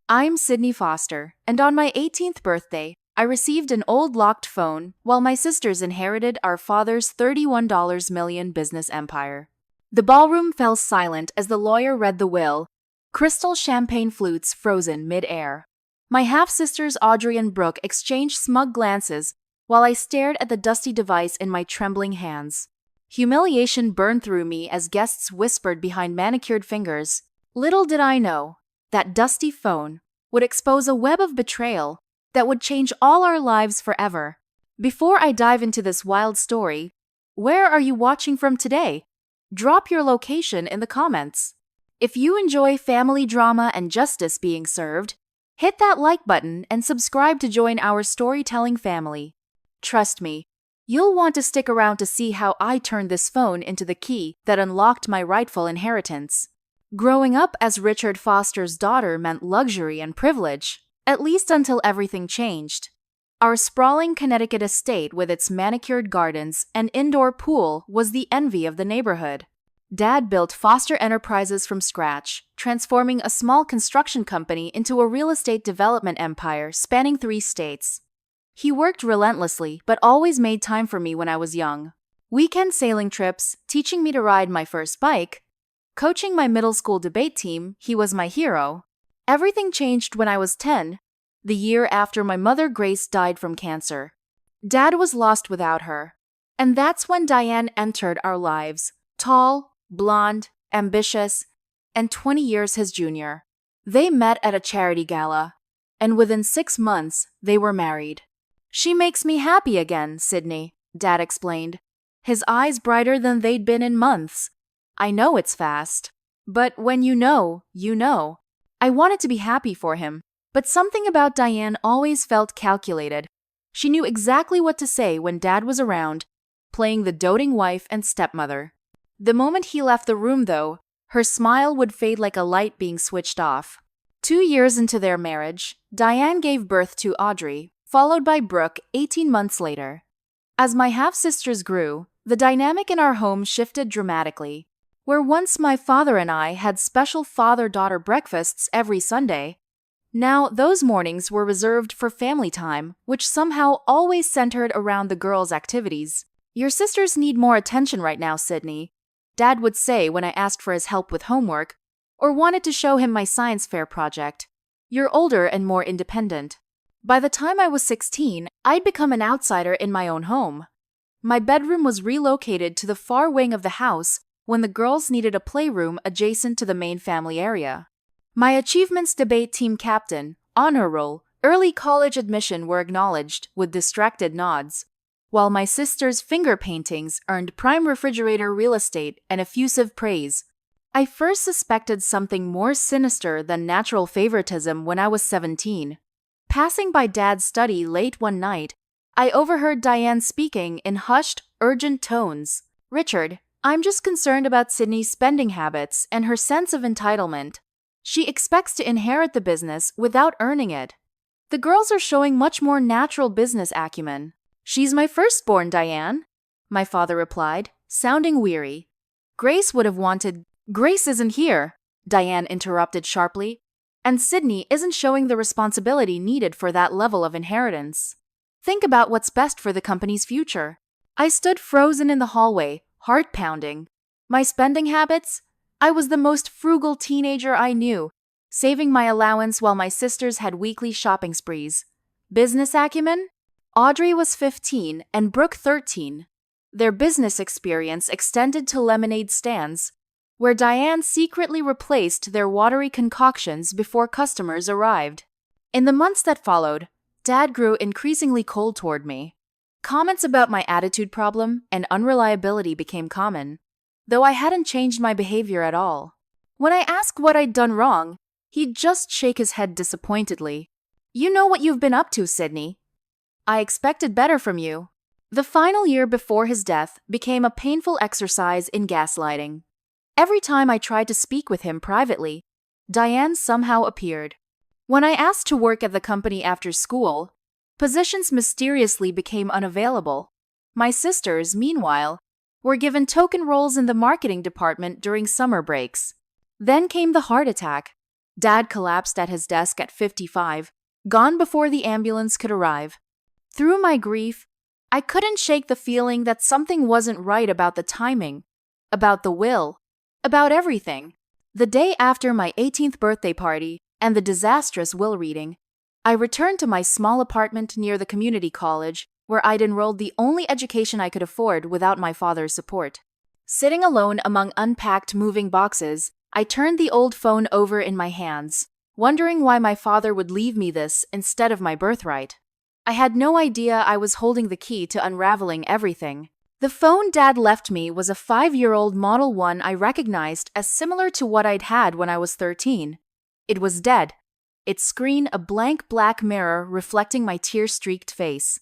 I'm Sydney Foster, and on my 18th birthday, I received an old locked phone while my sisters inherited our father's $31 million business empire. The ballroom fell silent as the lawyer read the will, crystal champagne flutes frozen mid-air. My half-sisters Audrey and Brooke exchanged smug glances while I stared at the dusty device in my trembling hands. Humiliation burned through me as guests whispered behind manicured fingers. Little did I know, that dusty phone would expose a web of betrayal that would change all our lives forever. Before I dive into this wild story, where are you watching from today? Drop your location in the comments. If you enjoy family drama and justice being served, hit that like button and subscribe to join our storytelling family. Trust me, you'll want to stick around to see how I turned this phone into the key that unlocked my rightful inheritance. Growing up as Richard Foster's daughter meant luxury and privilege, at least until everything changed. Our sprawling Connecticut estate with its manicured gardens and indoor pool was the envy of the neighborhood. Dad built Foster Enterprises from scratch, transforming a small construction company into a real estate development empire spanning 3 states. He worked relentlessly, but always made time for me when I was young. Weekend sailing trips, teaching me to ride my first bike, coaching my middle school debate team, he was my hero. Everything changed when I was 10, the year after my mother Grace died from cancer. Dad was lost without her. And that's when Diane entered our lives, tall, blonde, ambitious, and 20 years his junior. They met at a charity gala, and within 6 months, they were married. She makes me happy again, Sydney, Dad explained, his eyes brighter than they'd been in months. I know it's fast, but when you know, you know. I wanted to be happy for him, but something about Diane always felt calculated. She knew exactly what to say when Dad was around, playing the doting wife and stepmother. The moment he left the room, though, her smile would fade like a light being switched off. 2 years into their marriage, Diane gave birth to Audrey, followed by Brooke 18 months later. As my half-sisters grew, the dynamic in our home shifted dramatically. Where once my father and I had special father-daughter breakfasts every Sunday, now those mornings were reserved for family time, which somehow always centered around the girls' activities. Your sisters need more attention right now, Sydney, Dad would say when I asked for his help with homework, or wanted to show him my science fair project. You're older and more independent. By the time I was 16, I'd become an outsider in my own home. My bedroom was relocated to the far wing of the house when the girls needed a playroom adjacent to the main family area. My achievements debate team captain, honor roll, early college admission were acknowledged with distracted nods, while my sister's finger paintings earned prime refrigerator real estate and effusive praise. I first suspected something more sinister than natural favoritism when I was 17. Passing by Dad's study late one night, I overheard Diane speaking in hushed, urgent tones. Richard, I'm just concerned about Sydney's spending habits and her sense of entitlement. She expects to inherit the business without earning it. The girls are showing much more natural business acumen. She's my firstborn, Diane, my father replied, sounding weary. Grace would have wanted. Grace isn't here, Diane interrupted sharply, and Sydney isn't showing the responsibility needed for that level of inheritance. Think about what's best for the company's future. I stood frozen in the hallway, heart pounding. My spending habits? I was the most frugal teenager I knew, saving my allowance while my sisters had weekly shopping sprees. Business acumen? Audrey was 15 and Brooke 13. Their business experience extended to lemonade stands, where Diane secretly replaced their watery concoctions before customers arrived. In the months that followed, Dad grew increasingly cold toward me. Comments about my attitude problem and unreliability became common, though I hadn't changed my behavior at all. When I asked what I'd done wrong, he'd just shake his head disappointedly. You know what you've been up to, Sydney. I expected better from you. The final year before his death became a painful exercise in gaslighting. Every time I tried to speak with him privately, Diane somehow appeared. When I asked to work at the company after school, positions mysteriously became unavailable. My sisters, meanwhile, were given token roles in the marketing department during summer breaks. Then came the heart attack. Dad collapsed at his desk at 55, gone before the ambulance could arrive. Through my grief, I couldn't shake the feeling that something wasn't right about the timing, about the will, about everything. The day after my 18th birthday party and the disastrous will reading, I returned to my small apartment near the community college where I'd enrolled the only education I could afford without my father's support. Sitting alone among unpacked moving boxes, I turned the old phone over in my hands, wondering why my father would leave me this instead of my birthright. I had no idea I was holding the key to unraveling everything. The phone Dad left me was a 5-year-old Model 1 I recognized as similar to what I'd had when I was 13. It was dead, its screen a blank black mirror reflecting my tear-streaked face.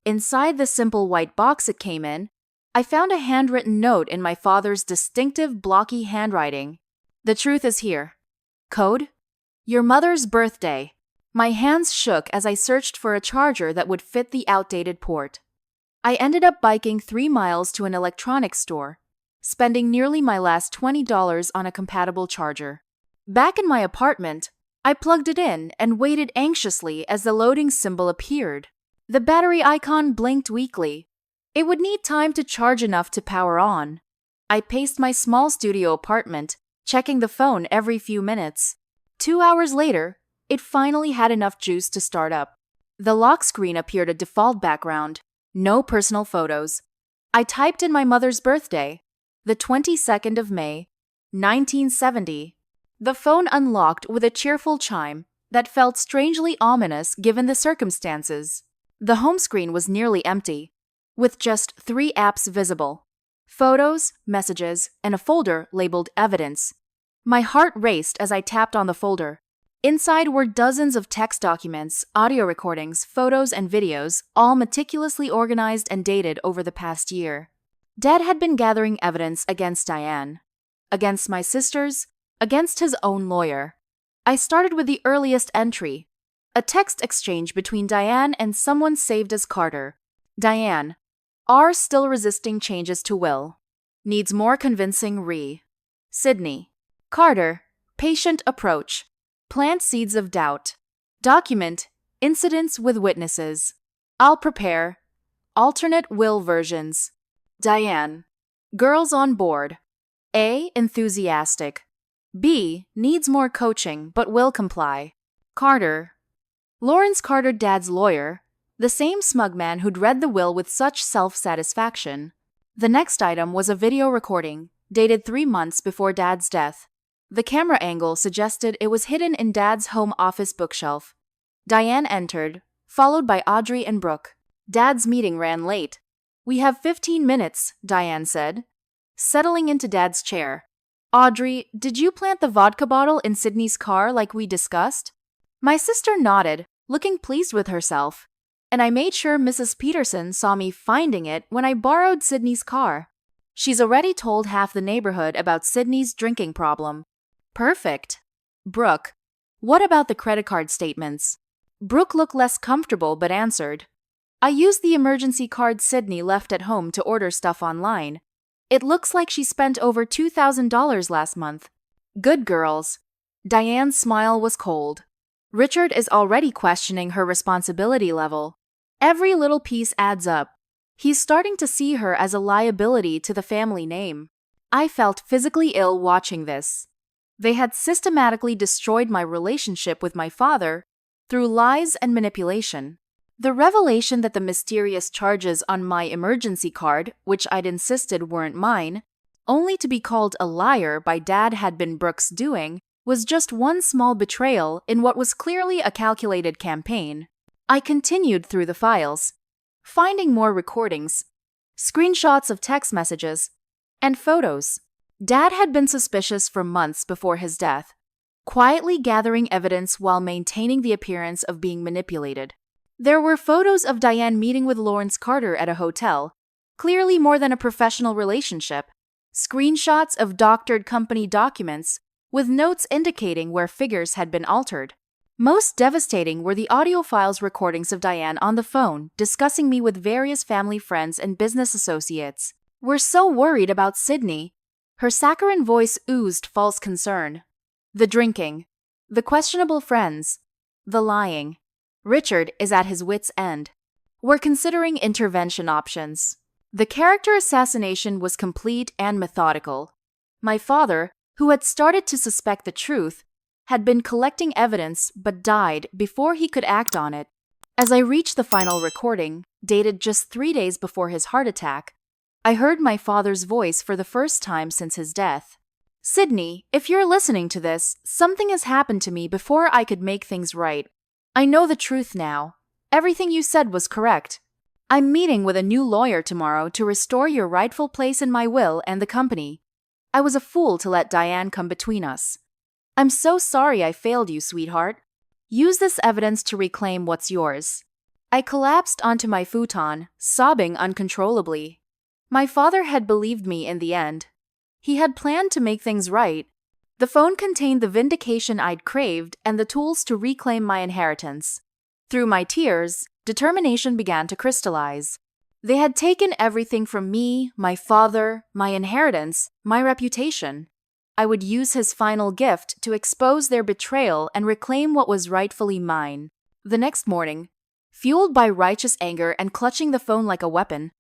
Inside the simple white box it came in, I found a handwritten note in my father's distinctive blocky handwriting. The truth is here. Code? Your mother's birthday. My hands shook as I searched for a charger that would fit the outdated port. I ended up biking 3 miles to an electronics store, spending nearly my last $20 on a compatible charger. Back in my apartment, I plugged it in and waited anxiously as the loading symbol appeared. The battery icon blinked weakly. It would need time to charge enough to power on. I paced my small studio apartment, checking the phone every few minutes. 2 hours later, it finally had enough juice to start up. The lock screen appeared a default background, no personal photos. I typed in my mother's birthday, the 22nd of May, 1970. The phone unlocked with a cheerful chime that felt strangely ominous given the circumstances. The home screen was nearly empty, with just 3 apps visible: photos, messages, and a folder labeled Evidence. My heart raced as I tapped on the folder. Inside were dozens of text documents, audio recordings, photos, and videos, all meticulously organized and dated over the past year. Dad had been gathering evidence against Diane, against my sisters, against his own lawyer. I started with the earliest entry, a text exchange between Diane and someone saved as Carter. Diane, are still resisting changes to will. Needs more convincing re. Sydney. Carter, patient approach. Plant seeds of doubt. Document, incidents with witnesses. I'll prepare. Alternate will versions. Diane. Girls on board. A. Enthusiastic. B. Needs more coaching but will comply. Carter. Lawrence Carter, Dad's lawyer, the same smug man who'd read the will with such self-satisfaction. The next item was a video recording, dated 3 months before Dad's death. The camera angle suggested it was hidden in Dad's home office bookshelf. Diane entered, followed by Audrey and Brooke. Dad's meeting ran late. We have 15 minutes, Diane said, settling into Dad's chair. Audrey, did you plant the vodka bottle in Sydney's car like we discussed? My sister nodded, looking pleased with herself, and I made sure Mrs. Peterson saw me finding it when I borrowed Sydney's car. She's already told half the neighborhood about Sydney's drinking problem. Perfect. Brooke, what about the credit card statements? Brooke looked less comfortable but answered. I used the emergency card Sydney left at home to order stuff online. It looks like she spent over $2,000 last month. Good girls. Diane's smile was cold. Richard is already questioning her responsibility level. Every little piece adds up. He's starting to see her as a liability to the family name. I felt physically ill watching this. They had systematically destroyed my relationship with my father through lies and manipulation. The revelation that the mysterious charges on my emergency card, which I'd insisted weren't mine, only to be called a liar by Dad had been Brooke's doing, was just one small betrayal in what was clearly a calculated campaign. I continued through the files, finding more recordings, screenshots of text messages, and photos. Dad had been suspicious for months before his death, quietly gathering evidence while maintaining the appearance of being manipulated. There were photos of Diane meeting with Lawrence Carter at a hotel, clearly more than a professional relationship, screenshots of doctored company documents with notes indicating where figures had been altered. Most devastating were the audio files recordings of Diane on the phone discussing me with various family friends and business associates. We're so worried about Sydney. Her saccharine voice oozed false concern. The drinking. The questionable friends. The lying. Richard is at his wit's end. We're considering intervention options. The character assassination was complete and methodical. My father, who had started to suspect the truth, had been collecting evidence but died before he could act on it. As I reached the final recording, dated just 3 days before his heart attack, I heard my father's voice for the first time since his death. Sydney, if you're listening to this, something has happened to me before I could make things right. I know the truth now. Everything you said was correct. I'm meeting with a new lawyer tomorrow to restore your rightful place in my will and the company. I was a fool to let Diane come between us. I'm so sorry I failed you, sweetheart. Use this evidence to reclaim what's yours. I collapsed onto my futon, sobbing uncontrollably. My father had believed me in the end. He had planned to make things right. The phone contained the vindication I'd craved and the tools to reclaim my inheritance. Through my tears, determination began to crystallize. They had taken everything from me, my father, my inheritance, my reputation. I would use his final gift to expose their betrayal and reclaim what was rightfully mine. The next morning, fueled by righteous anger and clutching the phone like a weapon,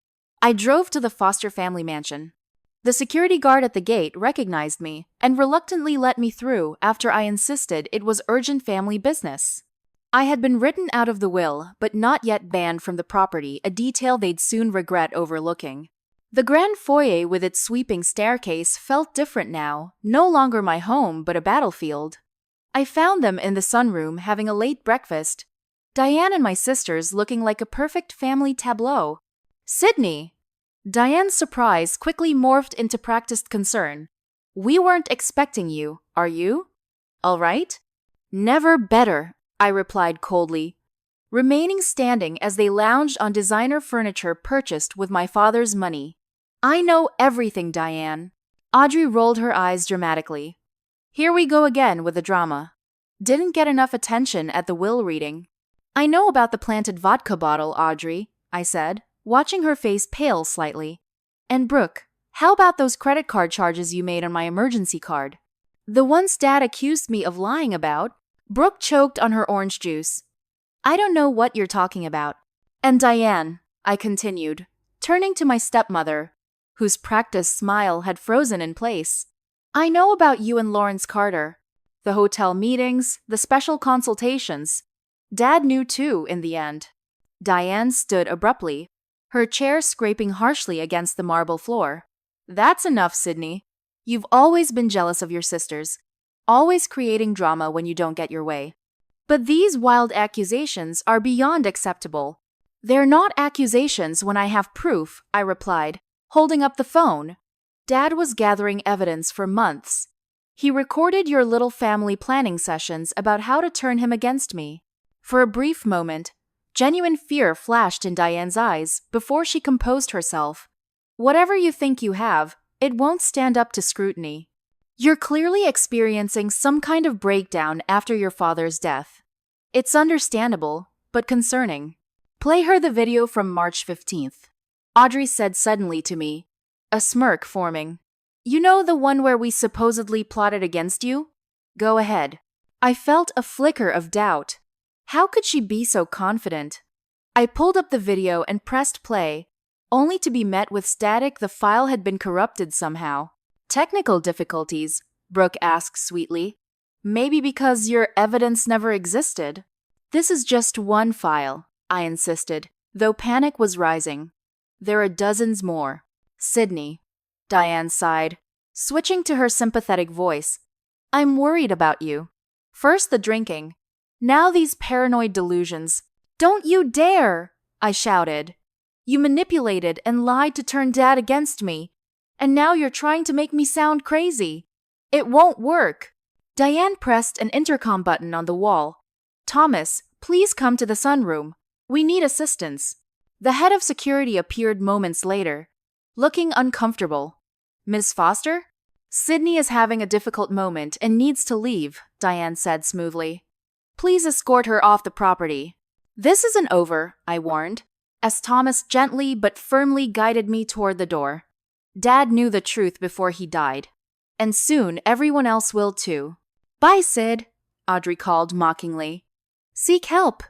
I drove to the Foster family mansion. The security guard at the gate recognized me and reluctantly let me through after I insisted it was urgent family business. I had been written out of the will, but not yet banned from the property, a detail they'd soon regret overlooking. The grand foyer with its sweeping staircase felt different now, no longer my home but a battlefield. I found them in the sunroom having a late breakfast, Diane and my sisters looking like a perfect family tableau. Sydney! Diane's surprise quickly morphed into practiced concern. We weren't expecting you, are you? All right? Never better, I replied coldly, remaining standing as they lounged on designer furniture purchased with my father's money. I know everything, Diane. Audrey rolled her eyes dramatically. Here we go again with the drama. Didn't get enough attention at the will reading. I know about the planted vodka bottle, Audrey, I said, watching her face pale slightly. And Brooke, how about those credit card charges you made on my emergency card? The ones Dad accused me of lying about? Brooke choked on her orange juice. I don't know what you're talking about. And Diane, I continued, turning to my stepmother, whose practiced smile had frozen in place. I know about you and Lawrence Carter. The hotel meetings, the special consultations. Dad knew too, in the end. Diane stood abruptly, her chair scraping harshly against the marble floor. That's enough, Sydney. You've always been jealous of your sisters, always creating drama when you don't get your way. But these wild accusations are beyond acceptable. They're not accusations when I have proof, I replied, holding up the phone. Dad was gathering evidence for months. He recorded your little family planning sessions about how to turn him against me. For a brief moment, genuine fear flashed in Diane's eyes before she composed herself. Whatever you think you have, it won't stand up to scrutiny. You're clearly experiencing some kind of breakdown after your father's death. It's understandable, but concerning. Play her the video from March 15th. Audrey said suddenly to me, a smirk forming. You know the one where we supposedly plotted against you? Go ahead. I felt a flicker of doubt. How could she be so confident? I pulled up the video and pressed play, only to be met with static. The file had been corrupted somehow. Technical difficulties, Brooke asked sweetly. Maybe because your evidence never existed. This is just one file, I insisted, though panic was rising. There are dozens more. Sydney, Diane sighed, switching to her sympathetic voice. I'm worried about you. First the drinking, now these paranoid delusions. Don't you dare, I shouted. You manipulated and lied to turn Dad against me. And now you're trying to make me sound crazy. It won't work. Diane pressed an intercom button on the wall. Thomas, please come to the sunroom. We need assistance. The head of security appeared moments later, looking uncomfortable. Miss Foster? Sydney is having a difficult moment and needs to leave, Diane said smoothly. Please escort her off the property. This isn't over, I warned, as Thomas gently but firmly guided me toward the door. Dad knew the truth before he died. And soon everyone else will too. Bye, Sid, Audrey called mockingly. Seek help.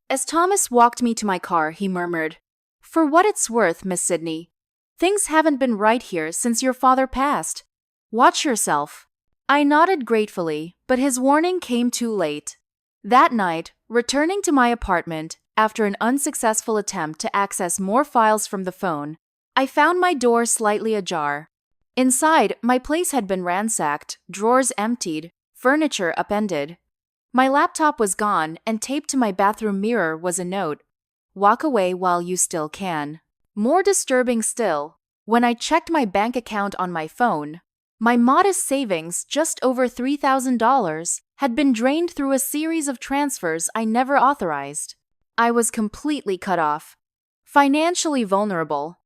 As Thomas walked me to my car, he murmured, For what it's worth, Miss Sydney, things haven't been right here since your father passed. Watch yourself. I nodded gratefully, but his warning came too late. That night, returning to my apartment, after an unsuccessful attempt to access more files from the phone, I found my door slightly ajar. Inside, my place had been ransacked, drawers emptied, furniture upended. My laptop was gone, and taped to my bathroom mirror was a note. Walk away while you still can. More disturbing still, when I checked my bank account on my phone, my modest savings, just over $3,000, had been drained through a series of transfers I never authorized. I was completely cut off, financially vulnerable,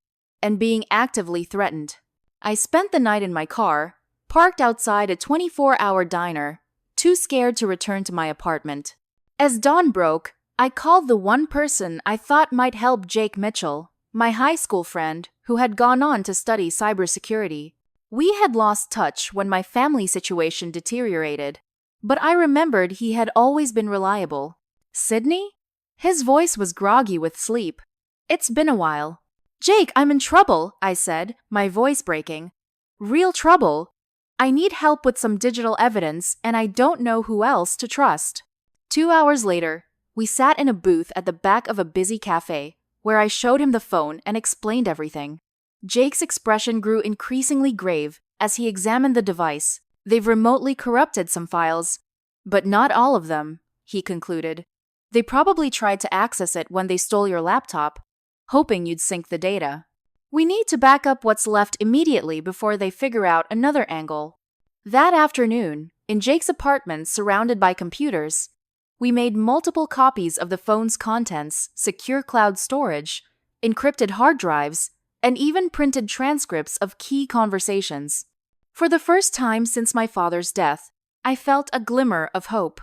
and being actively threatened. I spent the night in my car, parked outside a 24-hour diner, too scared to return to my apartment. As dawn broke, I called the one person I thought might help, Jake Mitchell, my high school friend who had gone on to study cybersecurity. We had lost touch when my family situation deteriorated, but I remembered he had always been reliable. Sydney? His voice was groggy with sleep. It's been a while. Jake, I'm in trouble, I said, my voice breaking. Real trouble. I need help with some digital evidence, and I don't know who else to trust. 2 hours later, we sat in a booth at the back of a busy cafe, where I showed him the phone and explained everything. Jake's expression grew increasingly grave as he examined the device. They've remotely corrupted some files, but not all of them, he concluded. They probably tried to access it when they stole your laptop, hoping you'd sync the data. We need to back up what's left immediately before they figure out another angle. That afternoon, in Jake's apartment surrounded by computers, we made multiple copies of the phone's contents, secure cloud storage, encrypted hard drives, and even printed transcripts of key conversations. For the first time since my father's death, I felt a glimmer of hope.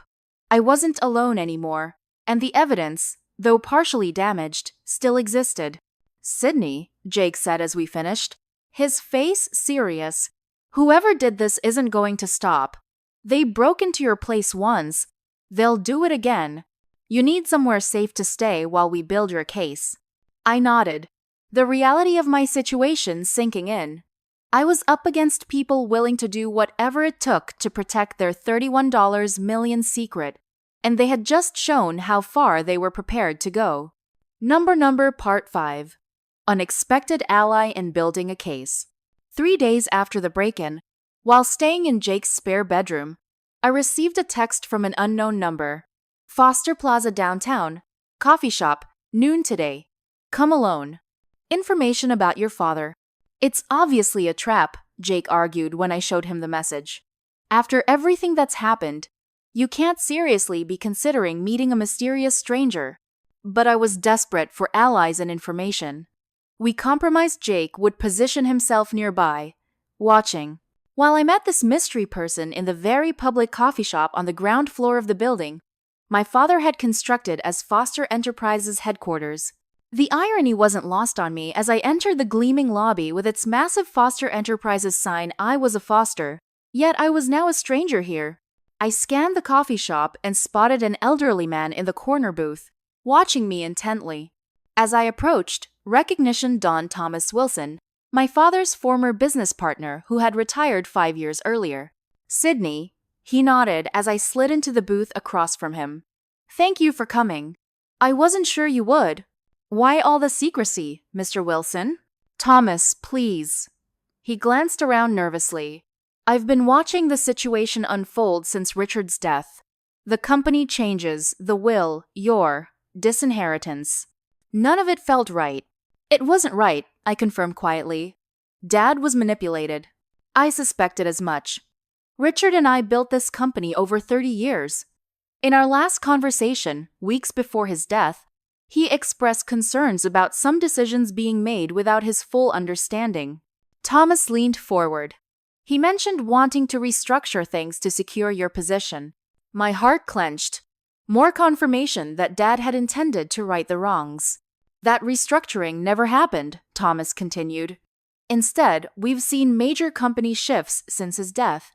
I wasn't alone anymore, and the evidence, though partially damaged, still existed. Sydney, Jake said as we finished, his face serious. Whoever did this isn't going to stop. They broke into your place once. They'll do it again. You need somewhere safe to stay while we build your case. I nodded, the reality of my situation sinking in. I was up against people willing to do whatever it took to protect their $31 million secret, and they had just shown how far they were prepared to go. Number Part 5. Unexpected ally in building a case. 3 days after the break-in, while staying in Jake's spare bedroom, I received a text from an unknown number. Foster Plaza downtown. Coffee shop. Noon today. Come alone. Information about your father. It's obviously a trap, Jake argued when I showed him the message. After everything that's happened, you can't seriously be considering meeting a mysterious stranger. But I was desperate for allies and information. We compromised Jake would position himself nearby, watching, while I met this mystery person in the very public coffee shop on the ground floor of the building my father had constructed as Foster Enterprises headquarters. The irony wasn't lost on me as I entered the gleaming lobby with its massive Foster Enterprises sign. I was a Foster, yet I was now a stranger here. I scanned the coffee shop and spotted an elderly man in the corner booth, watching me intently. As I approached, recognition dawned. Thomas Wilson, my father's former business partner who had retired 5 years earlier. Sydney, he nodded as I slid into the booth across from him. Thank you for coming. I wasn't sure you would. Why all the secrecy, Mr. Wilson? Thomas, please. He glanced around nervously. I've been watching the situation unfold since Richard's death. The company changes, the will, your disinheritance. None of it felt right. It wasn't right, I confirmed quietly. Dad was manipulated. I suspected as much. Richard and I built this company over 30 years. In our last conversation, weeks before his death, he expressed concerns about some decisions being made without his full understanding. Thomas leaned forward. He mentioned wanting to restructure things to secure your position. My heart clenched. More confirmation that Dad had intended to right the wrongs. That restructuring never happened, Thomas continued. Instead, we've seen major company shifts since his death.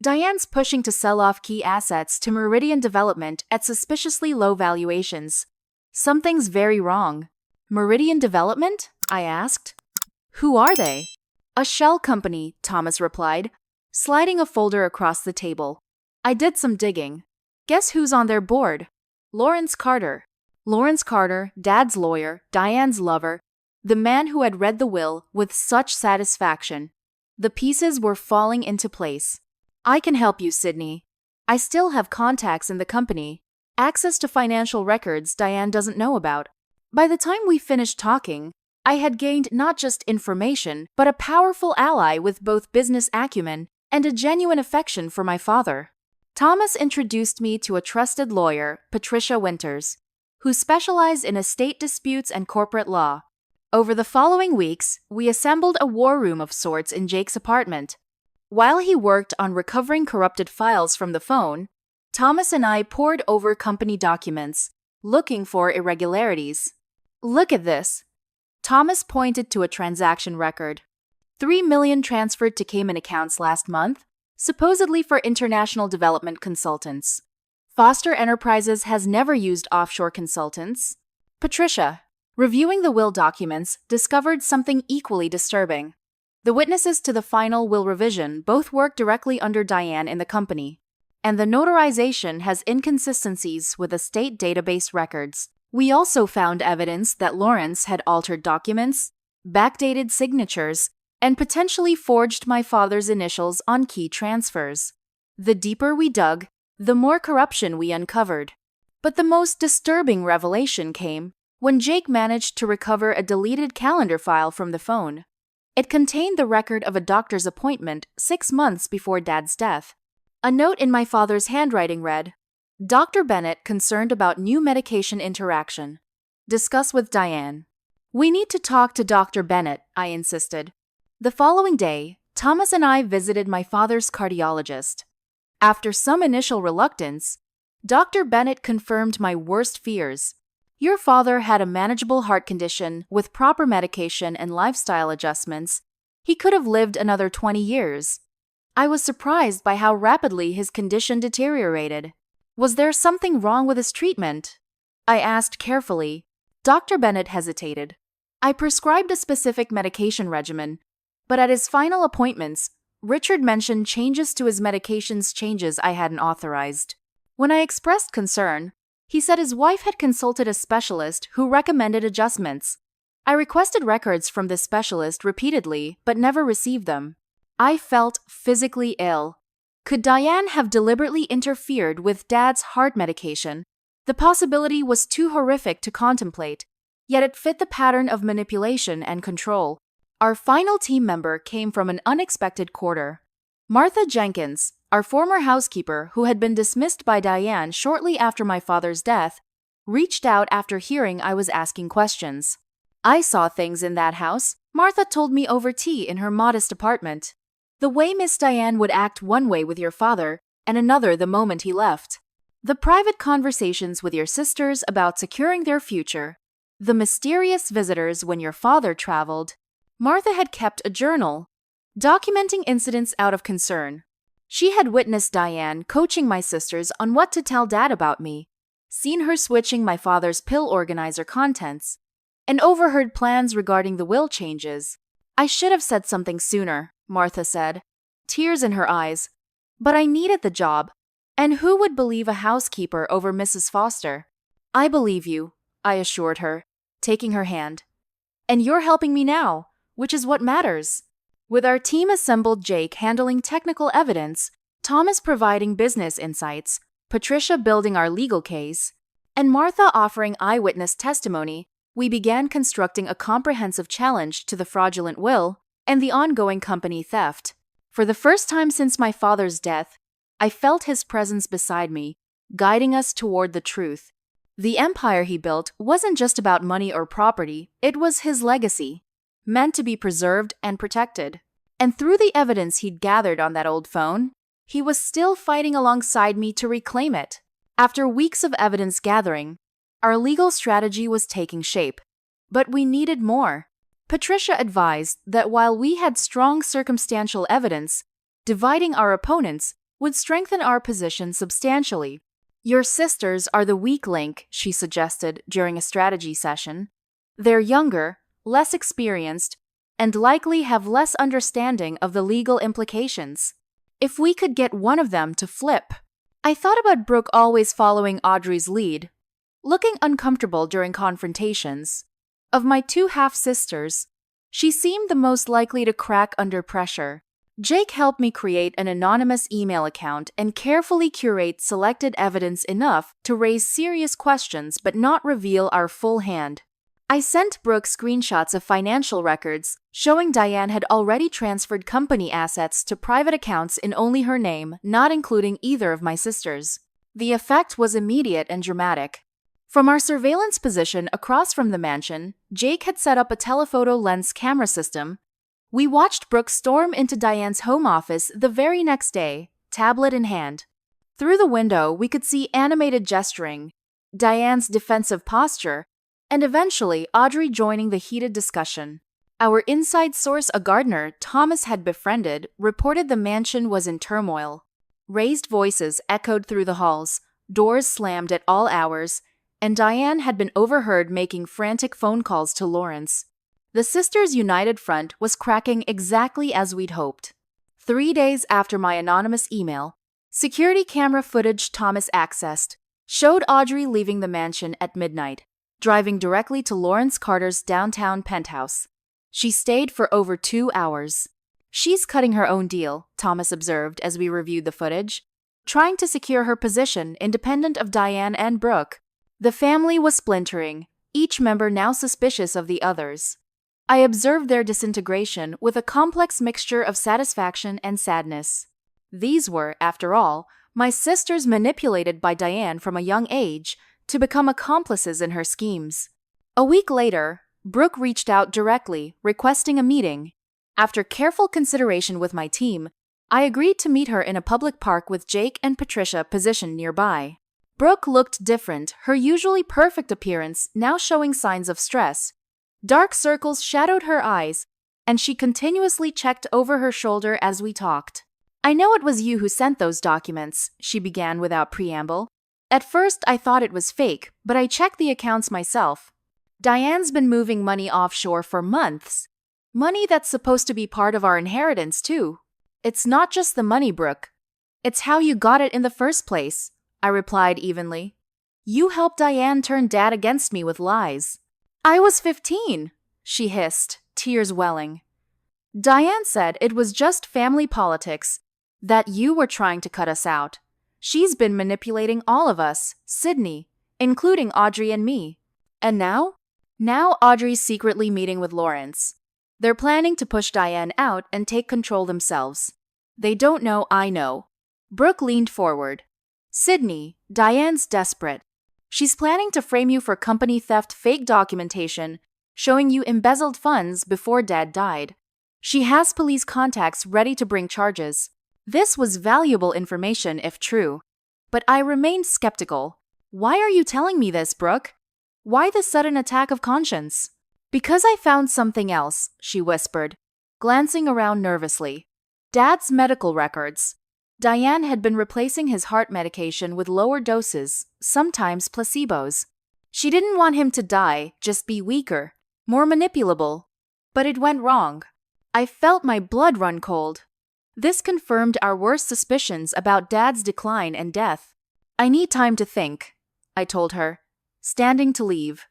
Diane's pushing to sell off key assets to Meridian Development at suspiciously low valuations. Something's very wrong. Meridian Development? I asked. Who are they? A shell company, Thomas replied, sliding a folder across the table. I did some digging. Guess who's on their board? Lawrence Carter. Lawrence Carter, Dad's lawyer, Diane's lover, the man who had read the will with such satisfaction. The pieces were falling into place. I can help you, Sydney. I still have contacts in the company, access to financial records Diane doesn't know about. By the time we finished talking, I had gained not just information, but a powerful ally with both business acumen and a genuine affection for my father. Thomas introduced me to a trusted lawyer, Patricia Winters, who specialized in estate disputes and corporate law. Over the following weeks, we assembled a war room of sorts in Jake's apartment. While he worked on recovering corrupted files from the phone, Thomas and I pored over company documents, looking for irregularities. Look at this. Thomas pointed to a transaction record. $3 million transferred to Cayman accounts last month, supposedly for international development consultants. Foster Enterprises has never used offshore consultants. Patricia, reviewing the will documents, discovered something equally disturbing. The witnesses to the final will revision both work directly under Diane in the company, and the notarization has inconsistencies with estate database records. We also found evidence that Lawrence had altered documents, backdated signatures, and potentially forged my father's initials on key transfers. The deeper we dug, the more corruption we uncovered. But the most disturbing revelation came when Jake managed to recover a deleted calendar file from the phone. It contained the record of a doctor's appointment 6 months before Dad's death. A note in my father's handwriting read, Dr. Bennett concerned about new medication interaction. Discuss with Diane. We need to talk to Dr. Bennett, I insisted. The following day, Thomas and I visited my father's cardiologist. After some initial reluctance, Dr. Bennett confirmed my worst fears. Your father had a manageable heart condition with proper medication and lifestyle adjustments. He could have lived another 20 years. I was surprised by how rapidly his condition deteriorated. Was there something wrong with his treatment? I asked carefully. Dr. Bennett hesitated. I prescribed a specific medication regimen, but at his final appointments, Richard mentioned changes to his medications, changes I hadn't authorized. When I expressed concern, he said his wife had consulted a specialist who recommended adjustments. I requested records from this specialist repeatedly, but never received them. I felt physically ill. Could Diane have deliberately interfered with Dad's heart medication? The possibility was too horrific to contemplate, yet it fit the pattern of manipulation and control. Our final team member came from an unexpected quarter. Martha Jenkins, our former housekeeper who had been dismissed by Diane shortly after my father's death, reached out after hearing I was asking questions. I saw things in that house, Martha told me over tea in her modest apartment. The way Miss Diane would act one way with your father and another the moment he left. The private conversations with your sisters about securing their future. The mysterious visitors when your father traveled. Martha had kept a journal, documenting incidents out of concern. She had witnessed Diane coaching my sisters on what to tell Dad about me, seen her switching my father's pill organizer contents, and overheard plans regarding the will changes. I should have said something sooner, Martha said, tears in her eyes. But I needed the job. And who would believe a housekeeper over Mrs. Foster? I believe you, I assured her, taking her hand. And you're helping me now, which is what matters. With our team assembled, Jake handling technical evidence, Thomas providing business insights, Patricia building our legal case, and Martha offering eyewitness testimony, we began constructing a comprehensive challenge to the fraudulent will and the ongoing company theft. For the first time since my father's death, I felt his presence beside me, guiding us toward the truth. The empire he built wasn't just about money or property, it was his legacy, meant to be preserved and protected. And through the evidence he'd gathered on that old phone, he was still fighting alongside me to reclaim it. After weeks of evidence gathering, our legal strategy was taking shape. But we needed more. Patricia advised that while we had strong circumstantial evidence, dividing our opponents would strengthen our position substantially. Your sisters are the weak link, she suggested during a strategy session. They're younger, less experienced, and likely have less understanding of the legal implications. If we could get one of them to flip. I thought about Brooke always following Audrey's lead, looking uncomfortable during confrontations. Of my two half-sisters, she seemed the most likely to crack under pressure. Jake helped me create an anonymous email account and carefully curate selected evidence enough to raise serious questions but not reveal our full hand. I sent Brooke screenshots of financial records showing Diane had already transferred company assets to private accounts in only her name, not including either of my sisters. The effect was immediate and dramatic. From our surveillance position across from the mansion, Jake had set up a telephoto lens camera system. We watched Brooke storm into Diane's home office the very next day, tablet in hand. Through the window, we could see animated gesturing, Diane's defensive posture, and eventually Audrey joining the heated discussion. Our inside source, a gardener Thomas had befriended, reported the mansion was in turmoil. Raised voices echoed through the halls, doors slammed at all hours, and Diane had been overheard making frantic phone calls to Lawrence. The sisters' united front was cracking exactly as we'd hoped. 3 days after my anonymous email, security camera footage Thomas accessed showed Audrey leaving the mansion at midnight, driving directly to Lawrence Carter's downtown penthouse. She stayed for over 2 hours. She's cutting her own deal, Thomas observed as we reviewed the footage, trying to secure her position independent of Diane and Brooke. The family was splintering, each member now suspicious of the others. I observed their disintegration with a complex mixture of satisfaction and sadness. These were, after all, my sisters manipulated by Diane from a young age to become accomplices in her schemes. A week later, Brooke reached out directly, requesting a meeting. After careful consideration with my team, I agreed to meet her in a public park with Jake and Patricia positioned nearby. Brooke looked different, her usually perfect appearance now showing signs of stress. Dark circles shadowed her eyes, and she continuously checked over her shoulder as we talked. I know it was you who sent those documents, she began without preamble. At first, I thought it was fake, but I checked the accounts myself. Diane's been moving money offshore for months. Money that's supposed to be part of our inheritance, too. It's not just the money, Brooke. It's how you got it in the first place, I replied evenly. You helped Diane turn Dad against me with lies. I was 15, she hissed, tears welling. Diane said it was just family politics, that you were trying to cut us out. She's been manipulating all of us, Sydney, including Audrey and me. And now? Now Audrey's secretly meeting with Lawrence. They're planning to push Diane out and take control themselves. They don't know I know. Brooke leaned forward. Sydney, Diane's desperate. She's planning to frame you for company theft fake documentation, showing you embezzled funds before Dad died. She has police contacts ready to bring charges. This was valuable information if true. But I remained skeptical. Why are you telling me this, Brooke? Why the sudden attack of conscience? Because I found something else, she whispered, glancing around nervously. Dad's medical records. Diane had been replacing his heart medication with lower doses, sometimes placebos. She didn't want him to die, just be weaker, more manipulable. But it went wrong. I felt my blood run cold. This confirmed our worst suspicions about Dad's decline and death. I need time to think, I told her, standing to leave.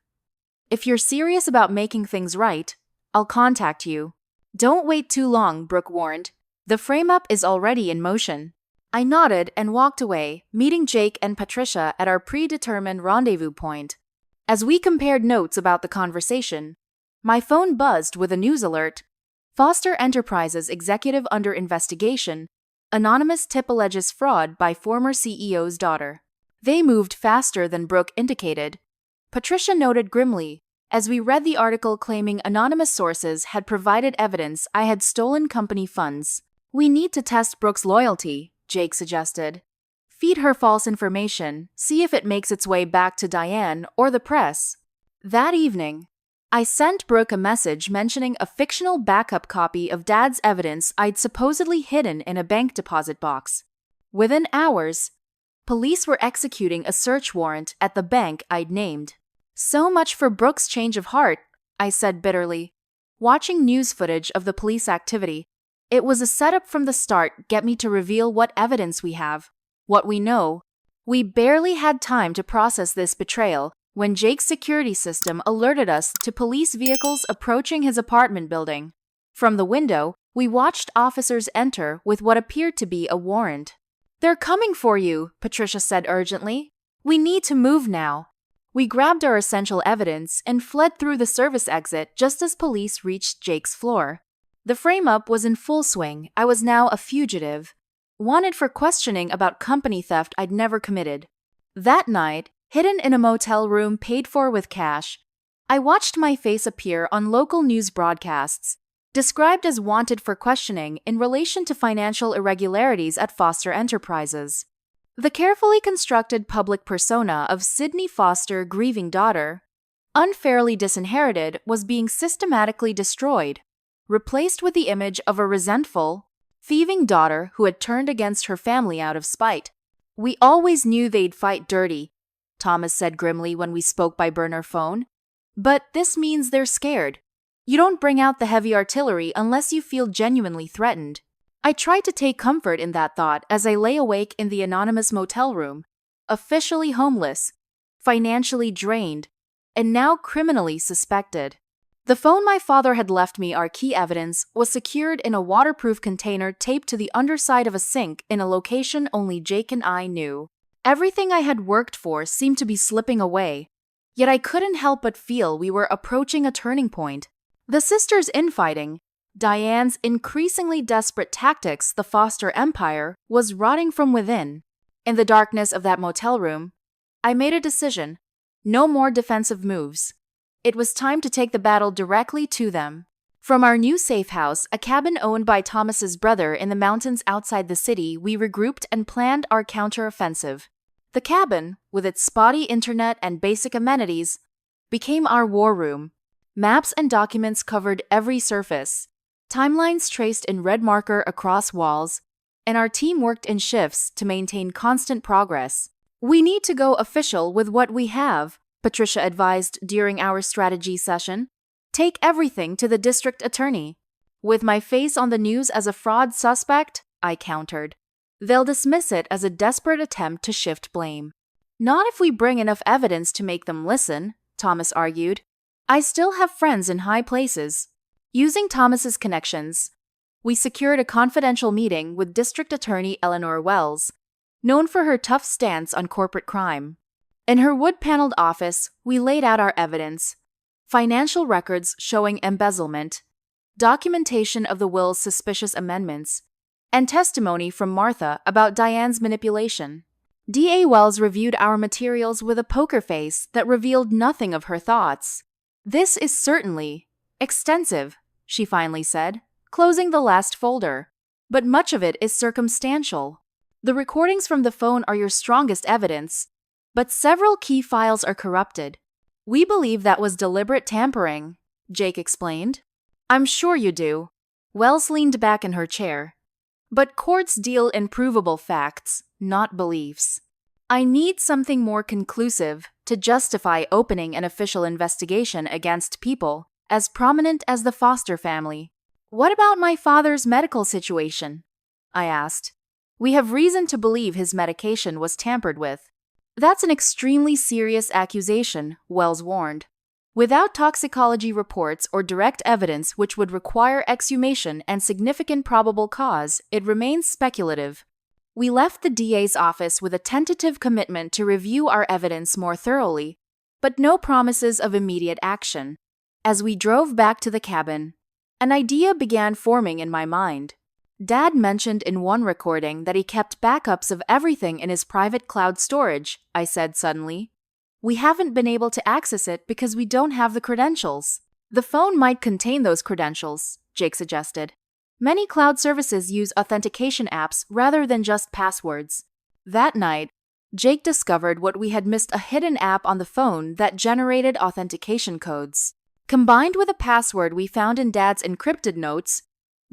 If you're serious about making things right, I'll contact you. Don't wait too long, Brooke warned. The frame-up is already in motion. I nodded and walked away, meeting Jake and Patricia at our predetermined rendezvous point. As we compared notes about the conversation, my phone buzzed with a news alert. Foster Enterprises executive under investigation. Anonymous tip alleges fraud by former CEO's daughter. They moved faster than Brooke indicated. Patricia noted grimly, as we read the article claiming anonymous sources had provided evidence I had stolen company funds. We need to test Brooke's loyalty, Jake suggested. Feed her false information, see if it makes its way back to Diane or the press. That evening, I sent Brooke a message mentioning a fictional backup copy of Dad's evidence I'd supposedly hidden in a bank deposit box. Within hours, police were executing a search warrant at the bank I'd named. So much for Brooke's change of heart, I said bitterly. Watching news footage of the police activity, it was a setup from the start. Get me to reveal what evidence we have, what we know. We barely had time to process this betrayal when Jake's security system alerted us to police vehicles approaching his apartment building. From the window, we watched officers enter with what appeared to be a warrant. "They're coming for you," Patricia said urgently. "We need to move now." We grabbed our essential evidence and fled through the service exit just as police reached Jake's floor. The frame-up was in full swing. I was now a fugitive, wanted for questioning about company theft I'd never committed. That night, hidden in a motel room paid for with cash, I watched my face appear on local news broadcasts, described as wanted for questioning in relation to financial irregularities at Foster Enterprises. The carefully constructed public persona of Sydney Foster, grieving daughter, unfairly disinherited, was being systematically destroyed, replaced with the image of a resentful, thieving daughter who had turned against her family out of spite. "We always knew they'd fight dirty," Thomas said grimly when we spoke by burner phone. "But this means they're scared. You don't bring out the heavy artillery unless you feel genuinely threatened." I tried to take comfort in that thought as I lay awake in the anonymous motel room, officially homeless, financially drained, and now criminally suspected. The phone my father had left me, our key evidence, was secured in a waterproof container taped to the underside of a sink in a location only Jake and I knew. Everything I had worked for seemed to be slipping away, yet I couldn't help but feel we were approaching a turning point. The sisters' infighting, Diane's increasingly desperate tactics, the Foster empire, was rotting from within. In the darkness of that motel room, I made a decision. No more defensive moves. It was time to take the battle directly to them. From our new safe house, a cabin owned by Thomas's brother in the mountains outside the city, we regrouped and planned our counter-offensive. The cabin, with its spotty internet and basic amenities, became our war room. Maps and documents covered every surface, timelines traced in red marker across walls, and our team worked in shifts to maintain constant progress. "We need to go official with what we have," Patricia advised during our strategy session. "Take everything to the district attorney." With my face on the news as a fraud suspect, I countered. "They'll dismiss it as a desperate attempt to shift blame." "Not if we bring enough evidence to make them listen," Thomas argued. "I still have friends in high places." Using Thomas's connections, we secured a confidential meeting with District Attorney Eleanor Wells, known for her tough stance on corporate crime. In her wood-paneled office, we laid out our evidence: financial records showing embezzlement, documentation of the will's suspicious amendments, and testimony from Martha about Diane's manipulation. DA Wells reviewed our materials with a poker face that revealed nothing of her thoughts. "This is certainly extensive," she finally said, closing the last folder. "But much of it is circumstantial. The recordings from the phone are your strongest evidence, but several key files are corrupted. We believe that was deliberate tampering," Jake explained. "I'm sure you do." Wells leaned back in her chair. "But courts deal in provable facts, not beliefs. I need something more conclusive to justify opening an official investigation against people as prominent as the Foster family." "What about my father's medical situation?" I asked. "We have reason to believe his medication was tampered with." "That's an extremely serious accusation," Wells warned. "Without toxicology reports or direct evidence which would require exhumation and significant probable cause, it remains speculative." We left the DA's office with a tentative commitment to review our evidence more thoroughly, but no promises of immediate action. As we drove back to the cabin, an idea began forming in my mind. Dad mentioned in one recording that he kept backups of everything in his private cloud storage, I said suddenly. "We haven't been able to access it because we don't have the credentials." "The phone might contain those credentials," Jake suggested. "Many cloud services use authentication apps rather than just passwords." That night, Jake discovered what we had missed: a hidden app on the phone that generated authentication codes. Combined with a password we found in Dad's encrypted notes,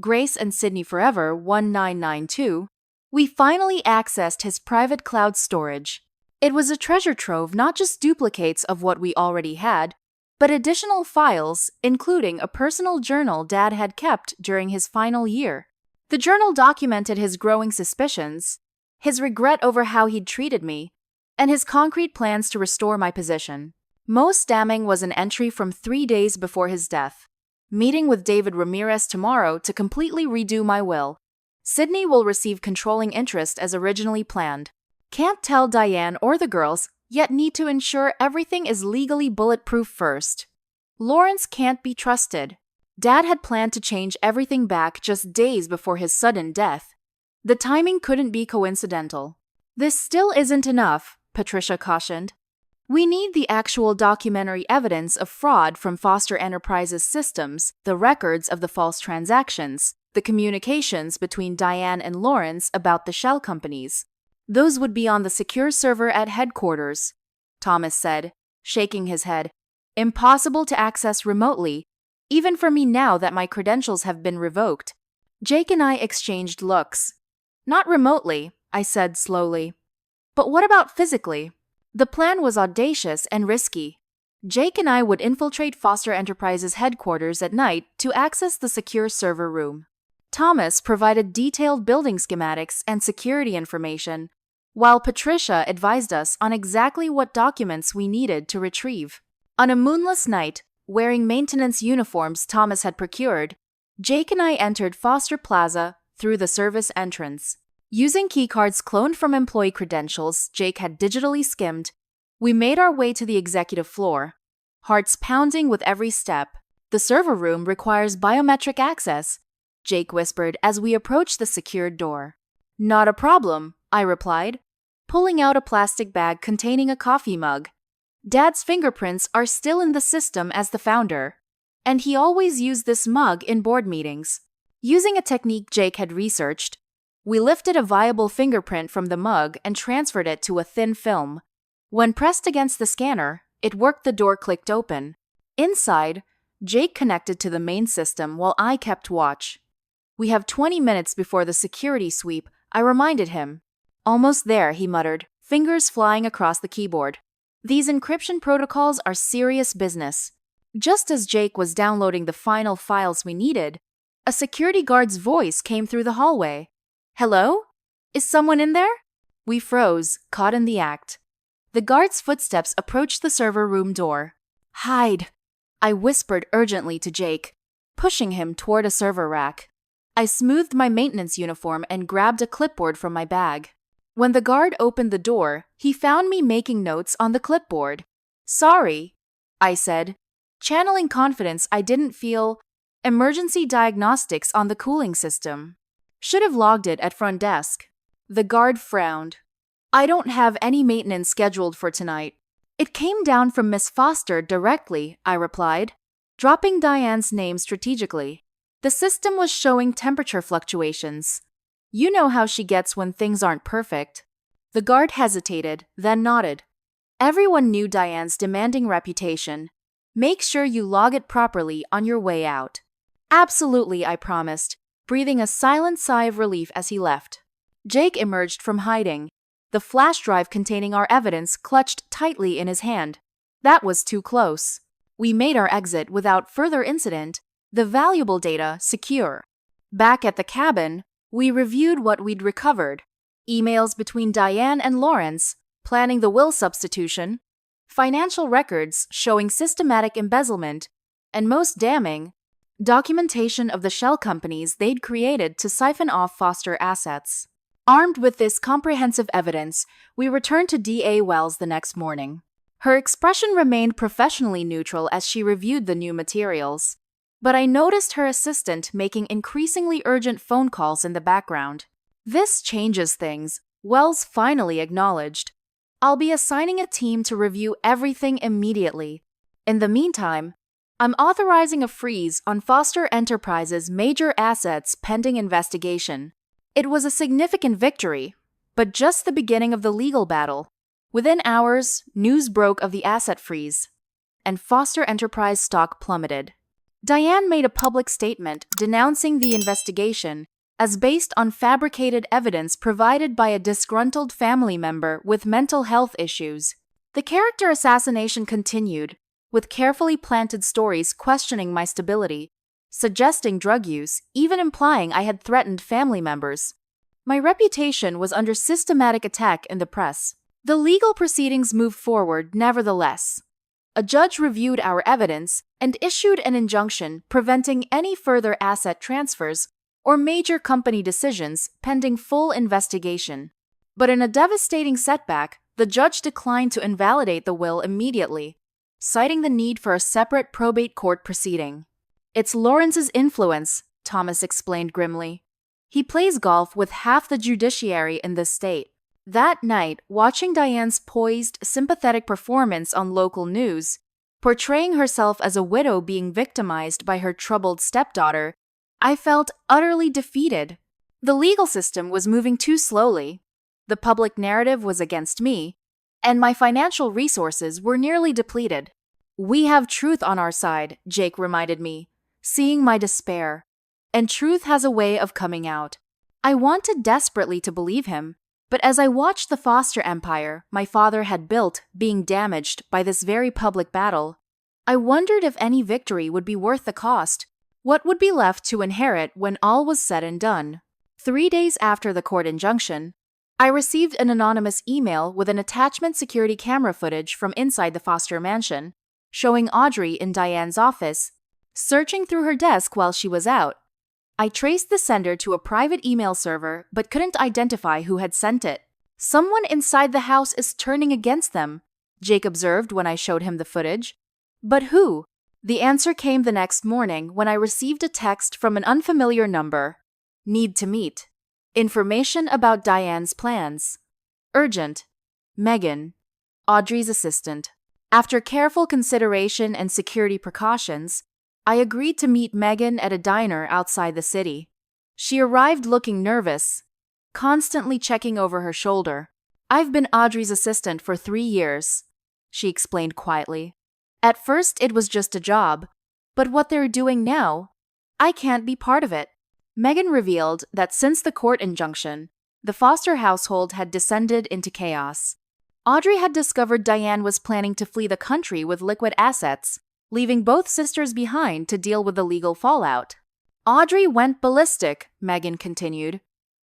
Grace and Sydney Forever 1992, We finally accessed his private cloud storage. It was a treasure trove, not just duplicates of what we already had, but additional files, including a personal journal Dad had kept during his final year. The journal documented his growing suspicions, his regret over how he'd treated me, and his concrete plans to restore my position. Most damning was an entry from 3 days before his death. Meeting with David Ramirez tomorrow to completely redo my will. Sydney will receive controlling interest as originally planned. Can't tell Diane or the girls, yet need to ensure everything is legally bulletproof first. Lawrence can't be trusted. Dad had planned to change everything back just days before his sudden death. The timing couldn't be coincidental. This still isn't enough, Patricia cautioned. We need the actual documentary evidence of fraud from Foster Enterprises' systems, the records of the false transactions, the communications between Diane and Lawrence about the shell companies. Those would be on the secure server at headquarters, Thomas said, shaking his head. Impossible to access remotely, even for me now that my credentials have been revoked. Jake and I exchanged looks. Not remotely, I said slowly. But what about physically? The plan was audacious and risky. Jake and I would infiltrate Foster Enterprises' headquarters at night to access the secure server room. Thomas provided detailed building schematics and security information, while Patricia advised us on exactly what documents we needed to retrieve. On a moonless night, wearing maintenance uniforms Thomas had procured, Jake and I entered Foster Plaza through the service entrance. Using keycards cloned from employee credentials Jake had digitally skimmed, we made our way to the executive floor, hearts pounding with every step. The server room requires biometric access, Jake whispered as we approached the secured door. Not a problem, I replied, pulling out a plastic bag containing a coffee mug. Dad's fingerprints are still in the system as the founder, and he always used this mug in board meetings. Using a technique Jake had researched, we lifted a viable fingerprint from the mug and transferred it to a thin film. When pressed against the scanner, it worked. The door clicked open. Inside, Jake connected to the main system while I kept watch. We have 20 minutes before the security sweep, I reminded him. Almost there, he muttered, fingers flying across the keyboard. These encryption protocols are serious business. Just as Jake was downloading the final files we needed, a security guard's voice came through the hallway. Hello? Is someone in there? We froze, caught in the act. The guard's footsteps approached the server room door. Hide, I whispered urgently to Jake, pushing him toward a server rack. I smoothed my maintenance uniform and grabbed a clipboard from my bag. When the guard opened the door, he found me making notes on the clipboard. Sorry, I said, channeling confidence I didn't feel. Emergency diagnostics on the cooling system. Should have logged it at front desk. The guard frowned. I don't have any maintenance scheduled for tonight. It came down from Miss Foster directly, I replied, dropping Diane's name strategically. The system was showing temperature fluctuations. You know how she gets when things aren't perfect. The guard hesitated, then nodded. Everyone knew Diane's demanding reputation. Make sure you log it properly on your way out. Absolutely, I promised, breathing a silent sigh of relief as he left. Jake emerged from hiding, the flash drive containing our evidence clutched tightly in his hand. That was too close. We made our exit without further incident, the valuable data secure. Back at the cabin, we reviewed what we'd recovered. Emails between Diane and Lawrence, planning the will substitution, financial records showing systematic embezzlement, and most damning, documentation of the shell companies they'd created to siphon off Foster assets. Armed with this comprehensive evidence, we returned to D.A. Wells the next morning. Her expression remained professionally neutral as she reviewed the new materials. But I noticed her assistant making increasingly urgent phone calls in the background. This changes things, Wells finally acknowledged. I'll be assigning a team to review everything immediately. In the meantime, I'm authorizing a freeze on Foster Enterprises' major assets pending investigation. It was a significant victory, but just the beginning of the legal battle. Within hours, news broke of the asset freeze, and Foster Enterprise stock plummeted. Diane made a public statement denouncing the investigation as based on fabricated evidence provided by a disgruntled family member with mental health issues. The character assassination continued, with carefully planted stories questioning my stability, suggesting drug use, even implying I had threatened family members. My reputation was under systematic attack in the press. The legal proceedings moved forward nevertheless. A judge reviewed our evidence and issued an injunction preventing any further asset transfers or major company decisions pending full investigation. But in a devastating setback, the judge declined to invalidate the will immediately, citing the need for a separate probate court proceeding. "It's Lawrence's influence," Thomas explained grimly. "He plays golf with half the judiciary in this state." That night, watching Diane's poised, sympathetic performance on local news, portraying herself as a widow being victimized by her troubled stepdaughter, I felt utterly defeated. The legal system was moving too slowly. The public narrative was against me, and my financial resources were nearly depleted. "We have truth on our side," Jake reminded me, seeing my despair. "And truth has a way of coming out." I wanted desperately to believe him, but as I watched the foster empire my father had built being damaged by this very public battle, I wondered if any victory would be worth the cost. What would be left to inherit when all was said and done? 3 days after the court injunction, I received an anonymous email with an attachment security camera footage from inside the foster mansion, showing Audrey in Diane's office, searching through her desk while she was out. I traced the sender to a private email server but couldn't identify who had sent it. "Someone inside the house is turning against them," Jake observed when I showed him the footage. "But who?" The answer came the next morning when I received a text from an unfamiliar number. "Need to meet. Information about Diane's plans. Urgent. Megan, Audrey's assistant." After careful consideration and security precautions, I agreed to meet Megan at a diner outside the city. She arrived looking nervous, constantly checking over her shoulder. "I've been Audrey's assistant for 3 years," she explained quietly. "At first it was just a job, but what they're doing now, I can't be part of it." Megan revealed that since the court injunction, the foster household had descended into chaos. Audrey had discovered Diane was planning to flee the country with liquid assets, leaving both sisters behind to deal with the legal fallout. "Audrey went ballistic," Megan continued.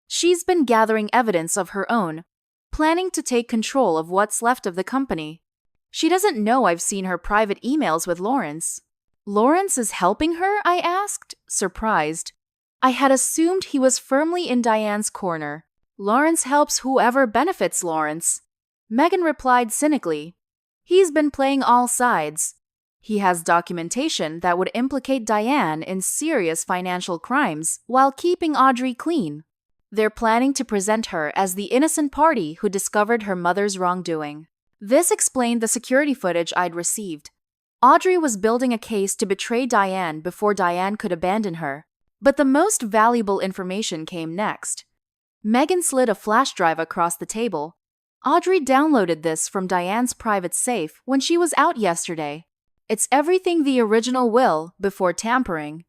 "She's been gathering evidence of her own, planning to take control of what's left of the company. She doesn't know I've seen her private emails with Lawrence." "Lawrence is helping her?" I asked, surprised. I had assumed he was firmly in Diane's corner. "Lawrence helps whoever benefits Lawrence," Megan replied cynically. "He's been playing all sides. He has documentation that would implicate Diane in serious financial crimes while keeping Audrey clean. They're planning to present her as the innocent party who discovered her mother's wrongdoing." This explained the security footage I'd received. Audrey was building a case to betray Diane before Diane could abandon her. But the most valuable information came next. Megan slid a flash drive across the table. "Audrey downloaded this from Diane's private safe when she was out yesterday. It's everything the original will before tampering.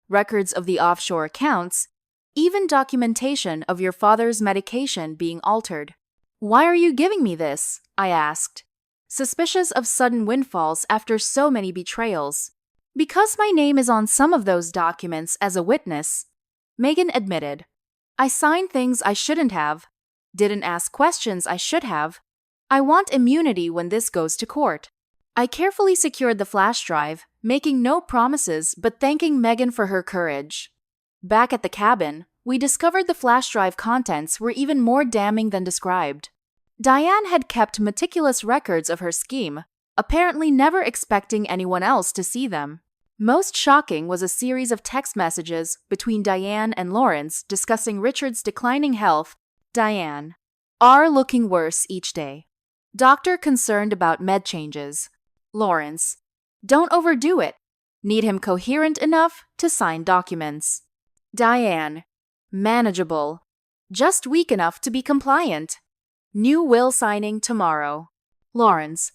Records of the offshore accounts, even documentation of your father's medication being altered." "Why are you giving me this?" I asked, suspicious of sudden windfalls after so many betrayals. "Because my name is on some of those documents as a witness," Megan admitted. "I signed things I shouldn't have, didn't ask questions I should have. I want immunity when this goes to court." I carefully secured the flash drive, making no promises but thanking Megan for her courage. Back at the cabin, we discovered the flash drive contents were even more damning than described. Diane had kept meticulous records of her scheme, apparently never expecting anyone else to see them. Most shocking was a series of text messages between Diane and Lawrence discussing Richard's declining health. Diane, "Are looking worse each day. Doctor concerned about med changes." Lawrence, "Don't overdo it. Need him coherent enough to sign documents." Diane, "Manageable. Just weak enough to be compliant. New will signing tomorrow." Lawrence,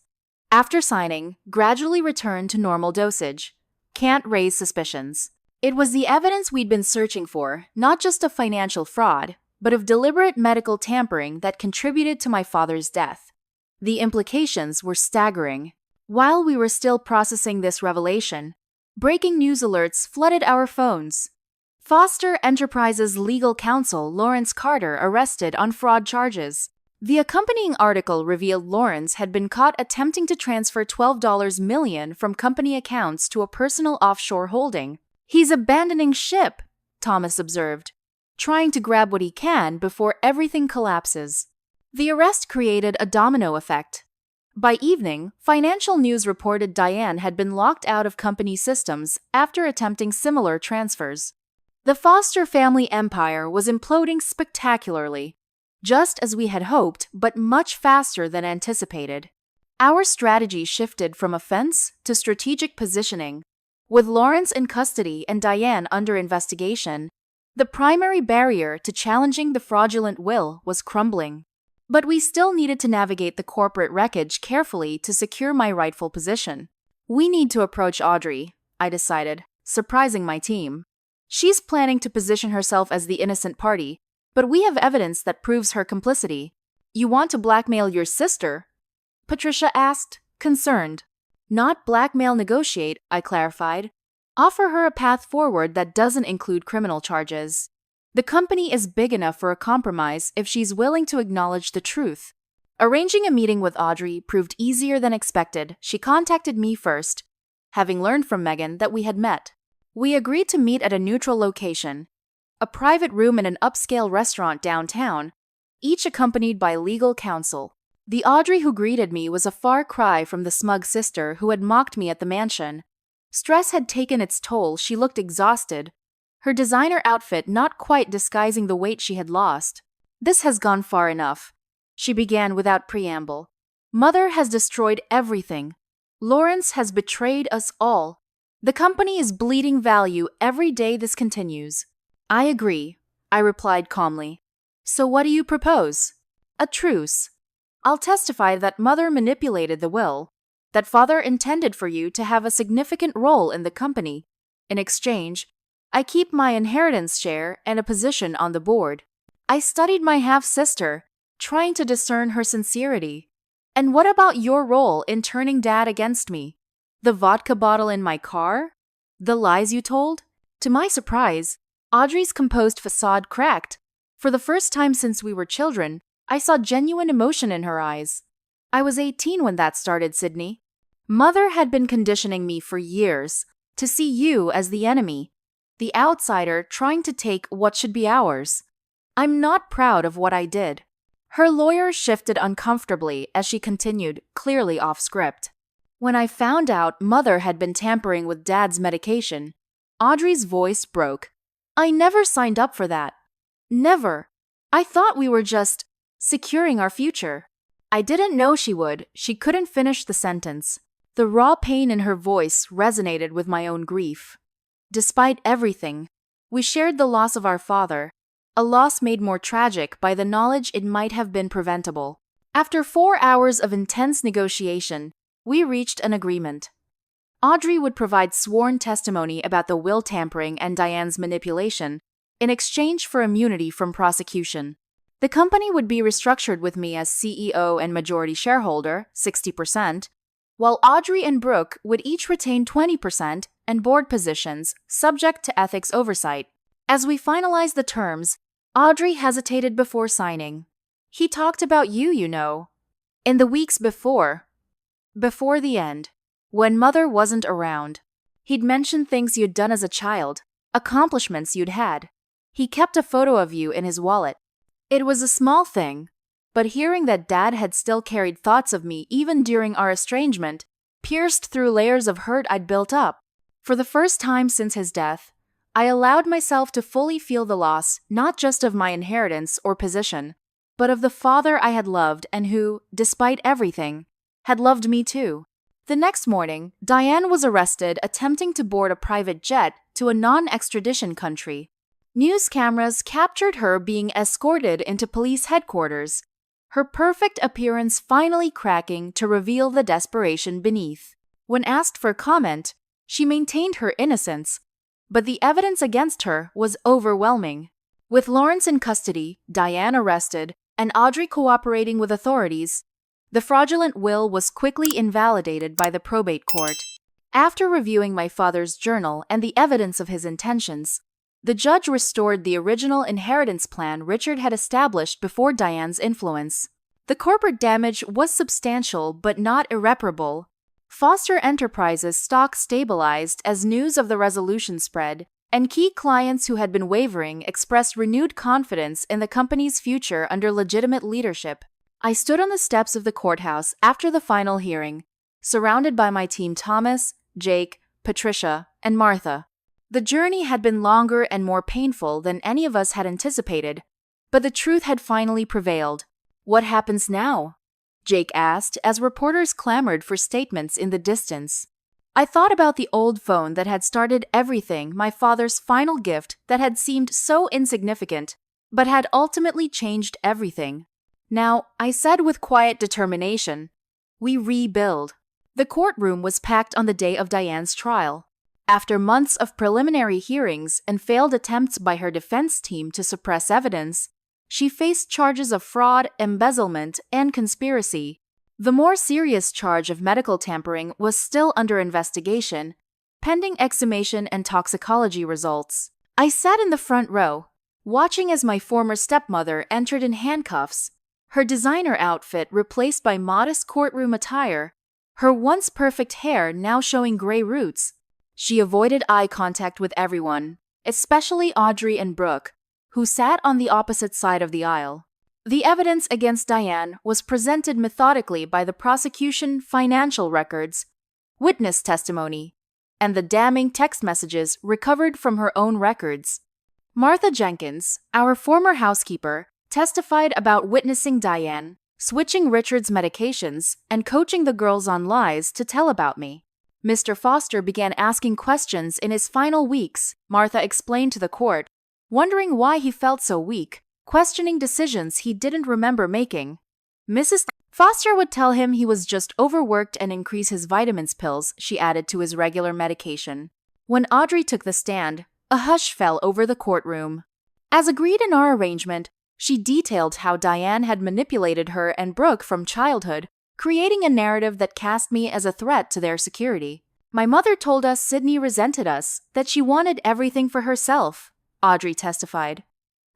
"After signing, gradually return to normal dosage. Can't raise suspicions." It was the evidence we'd been searching for, not just of financial fraud, but of deliberate medical tampering that contributed to my father's death. The implications were staggering. While we were still processing this revelation, breaking news alerts flooded our phones. Foster Enterprises legal counsel Lawrence Carter arrested on fraud charges. The accompanying article revealed Lawrence had been caught attempting to transfer $12 million from company accounts to a personal offshore holding. "He's abandoning ship," Thomas observed, trying to grab what he can before everything collapses. The arrest created a domino effect. By evening, financial news reported Diane had been locked out of company systems after attempting similar transfers. The Foster family empire was imploding spectacularly, just as we had hoped, but much faster than anticipated. Our strategy shifted from offense to strategic positioning. With Lawrence in custody and Diane under investigation, the primary barrier to challenging the fraudulent will was crumbling. But we still needed to navigate the corporate wreckage carefully to secure my rightful position. "We need to approach Audrey," I decided, surprising my team. "She's planning to position herself as the innocent party, but we have evidence that proves her complicity." "You want to blackmail your sister?" Patricia asked, concerned. "Not blackmail, negotiate," I clarified. "Offer her a path forward that doesn't include criminal charges. The company is big enough for a compromise if she's willing to acknowledge the truth." Arranging a meeting with Audrey proved easier than expected. She contacted me first, having learned from Megan that we had met. We agreed to meet at a neutral location, a private room in an upscale restaurant downtown, each accompanied by legal counsel. The Audrey who greeted me was a far cry from the smug sister who had mocked me at the mansion. Stress had taken its toll. She looked exhausted, her designer outfit not quite disguising the weight she had lost. "This has gone far enough," she began without preamble. "Mother has destroyed everything. Lawrence has betrayed us all. The company is bleeding value every day this continues." "I agree," I replied calmly. "So what do you propose?" "A truce. I'll testify that Mother manipulated the will, that Father intended for you to have a significant role in the company. In exchange, I keep my inheritance share and a position on the board." I studied my half-sister, trying to discern her sincerity. "And what about your role in turning Dad against me? The vodka bottle in my car? The lies you told?" To my surprise, Audrey's composed facade cracked. For the first time since we were children, I saw genuine emotion in her eyes. "I was 18 when that started, Sydney. Mother had been conditioning me for years to see you as the enemy, the outsider trying to take what should be ours. I'm not proud of what I did." Her lawyer shifted uncomfortably as she continued, clearly off script. "When I found out Mother had been tampering with Dad's medication," Audrey's voice broke. "I never signed up for that. Never. I thought we were just securing our future." I didn't know she would. She couldn't finish the sentence. The raw pain in her voice resonated with my own grief. Despite everything, we shared the loss of our father, a loss made more tragic by the knowledge it might have been preventable. After 4 hours of intense negotiation, we reached an agreement. Audrey would provide sworn testimony about the will tampering and Diane's manipulation in exchange for immunity from prosecution. The company would be restructured with me as CEO and majority shareholder, 60%, while Audrey and Brooke would each retain 20% and board positions, subject to ethics oversight. As we finalized the terms, Audrey hesitated before signing. "He talked about you, you know. In the weeks before the end, when Mother wasn't around. He'd mentioned things you'd done as a child, accomplishments you'd had. He kept a photo of you in his wallet. It was a small thing, but hearing that Dad had still carried thoughts of me even during our estrangement pierced through layers of hurt I'd built up. For the first time since his death, I allowed myself to fully feel the loss not just of my inheritance or position, but of the father I had loved and who, despite everything, had loved me too. The next morning, Diane was arrested attempting to board a private jet to a non-extradition country. News cameras captured her being escorted into police headquarters, her perfect appearance finally cracking to reveal the desperation beneath. When asked for comment, she maintained her innocence, but the evidence against her was overwhelming. With Lawrence in custody, Diane arrested, and Audrey cooperating with authorities, the fraudulent will was quickly invalidated by the probate court. After reviewing my father's journal and the evidence of his intentions, the judge restored the original inheritance plan Richard had established before Diane's influence. The corporate damage was substantial but not irreparable. Foster Enterprises' stock stabilized as news of the resolution spread, and key clients who had been wavering expressed renewed confidence in the company's future under legitimate leadership. I stood on the steps of the courthouse after the final hearing, surrounded by my team Thomas, Jake, Patricia, and Martha. The journey had been longer and more painful than any of us had anticipated, but the truth had finally prevailed. "What happens now?" Jake asked as reporters clamored for statements in the distance. I thought about the old phone that had started everything, my father's final gift that had seemed so insignificant, but had ultimately changed everything. "Now," I said with quiet determination, "we rebuild." The courtroom was packed on the day of Diane's trial. After months of preliminary hearings and failed attempts by her defense team to suppress evidence, she faced charges of fraud, embezzlement, and conspiracy. The more serious charge of medical tampering was still under investigation, pending exhumation and toxicology results. I sat in the front row, watching as my former stepmother entered in handcuffs, her designer outfit replaced by modest courtroom attire, her once perfect hair now showing gray roots. She avoided eye contact with everyone, especially Audrey and Brooke, who sat on the opposite side of the aisle. The evidence against Diane was presented methodically by the prosecution, financial records, witness testimony, and the damning text messages recovered from her own records. Martha Jenkins, our former housekeeper, testified about witnessing Diane, switching Richard's medications, and coaching the girls on lies to tell about me. Mr. Foster began asking questions in his final weeks, Martha explained to the court, wondering why he felt so weak, questioning decisions he didn't remember making. Mrs. Foster would tell him he was just overworked and increase his vitamins pills she added to his regular medication. When Audrey took the stand, a hush fell over the courtroom. As agreed in our arrangement, she detailed how Diane had manipulated her and Brooke from childhood, creating a narrative that cast me as a threat to their security. "My mother told us Sydney resented us, that she wanted everything for herself," Audrey testified,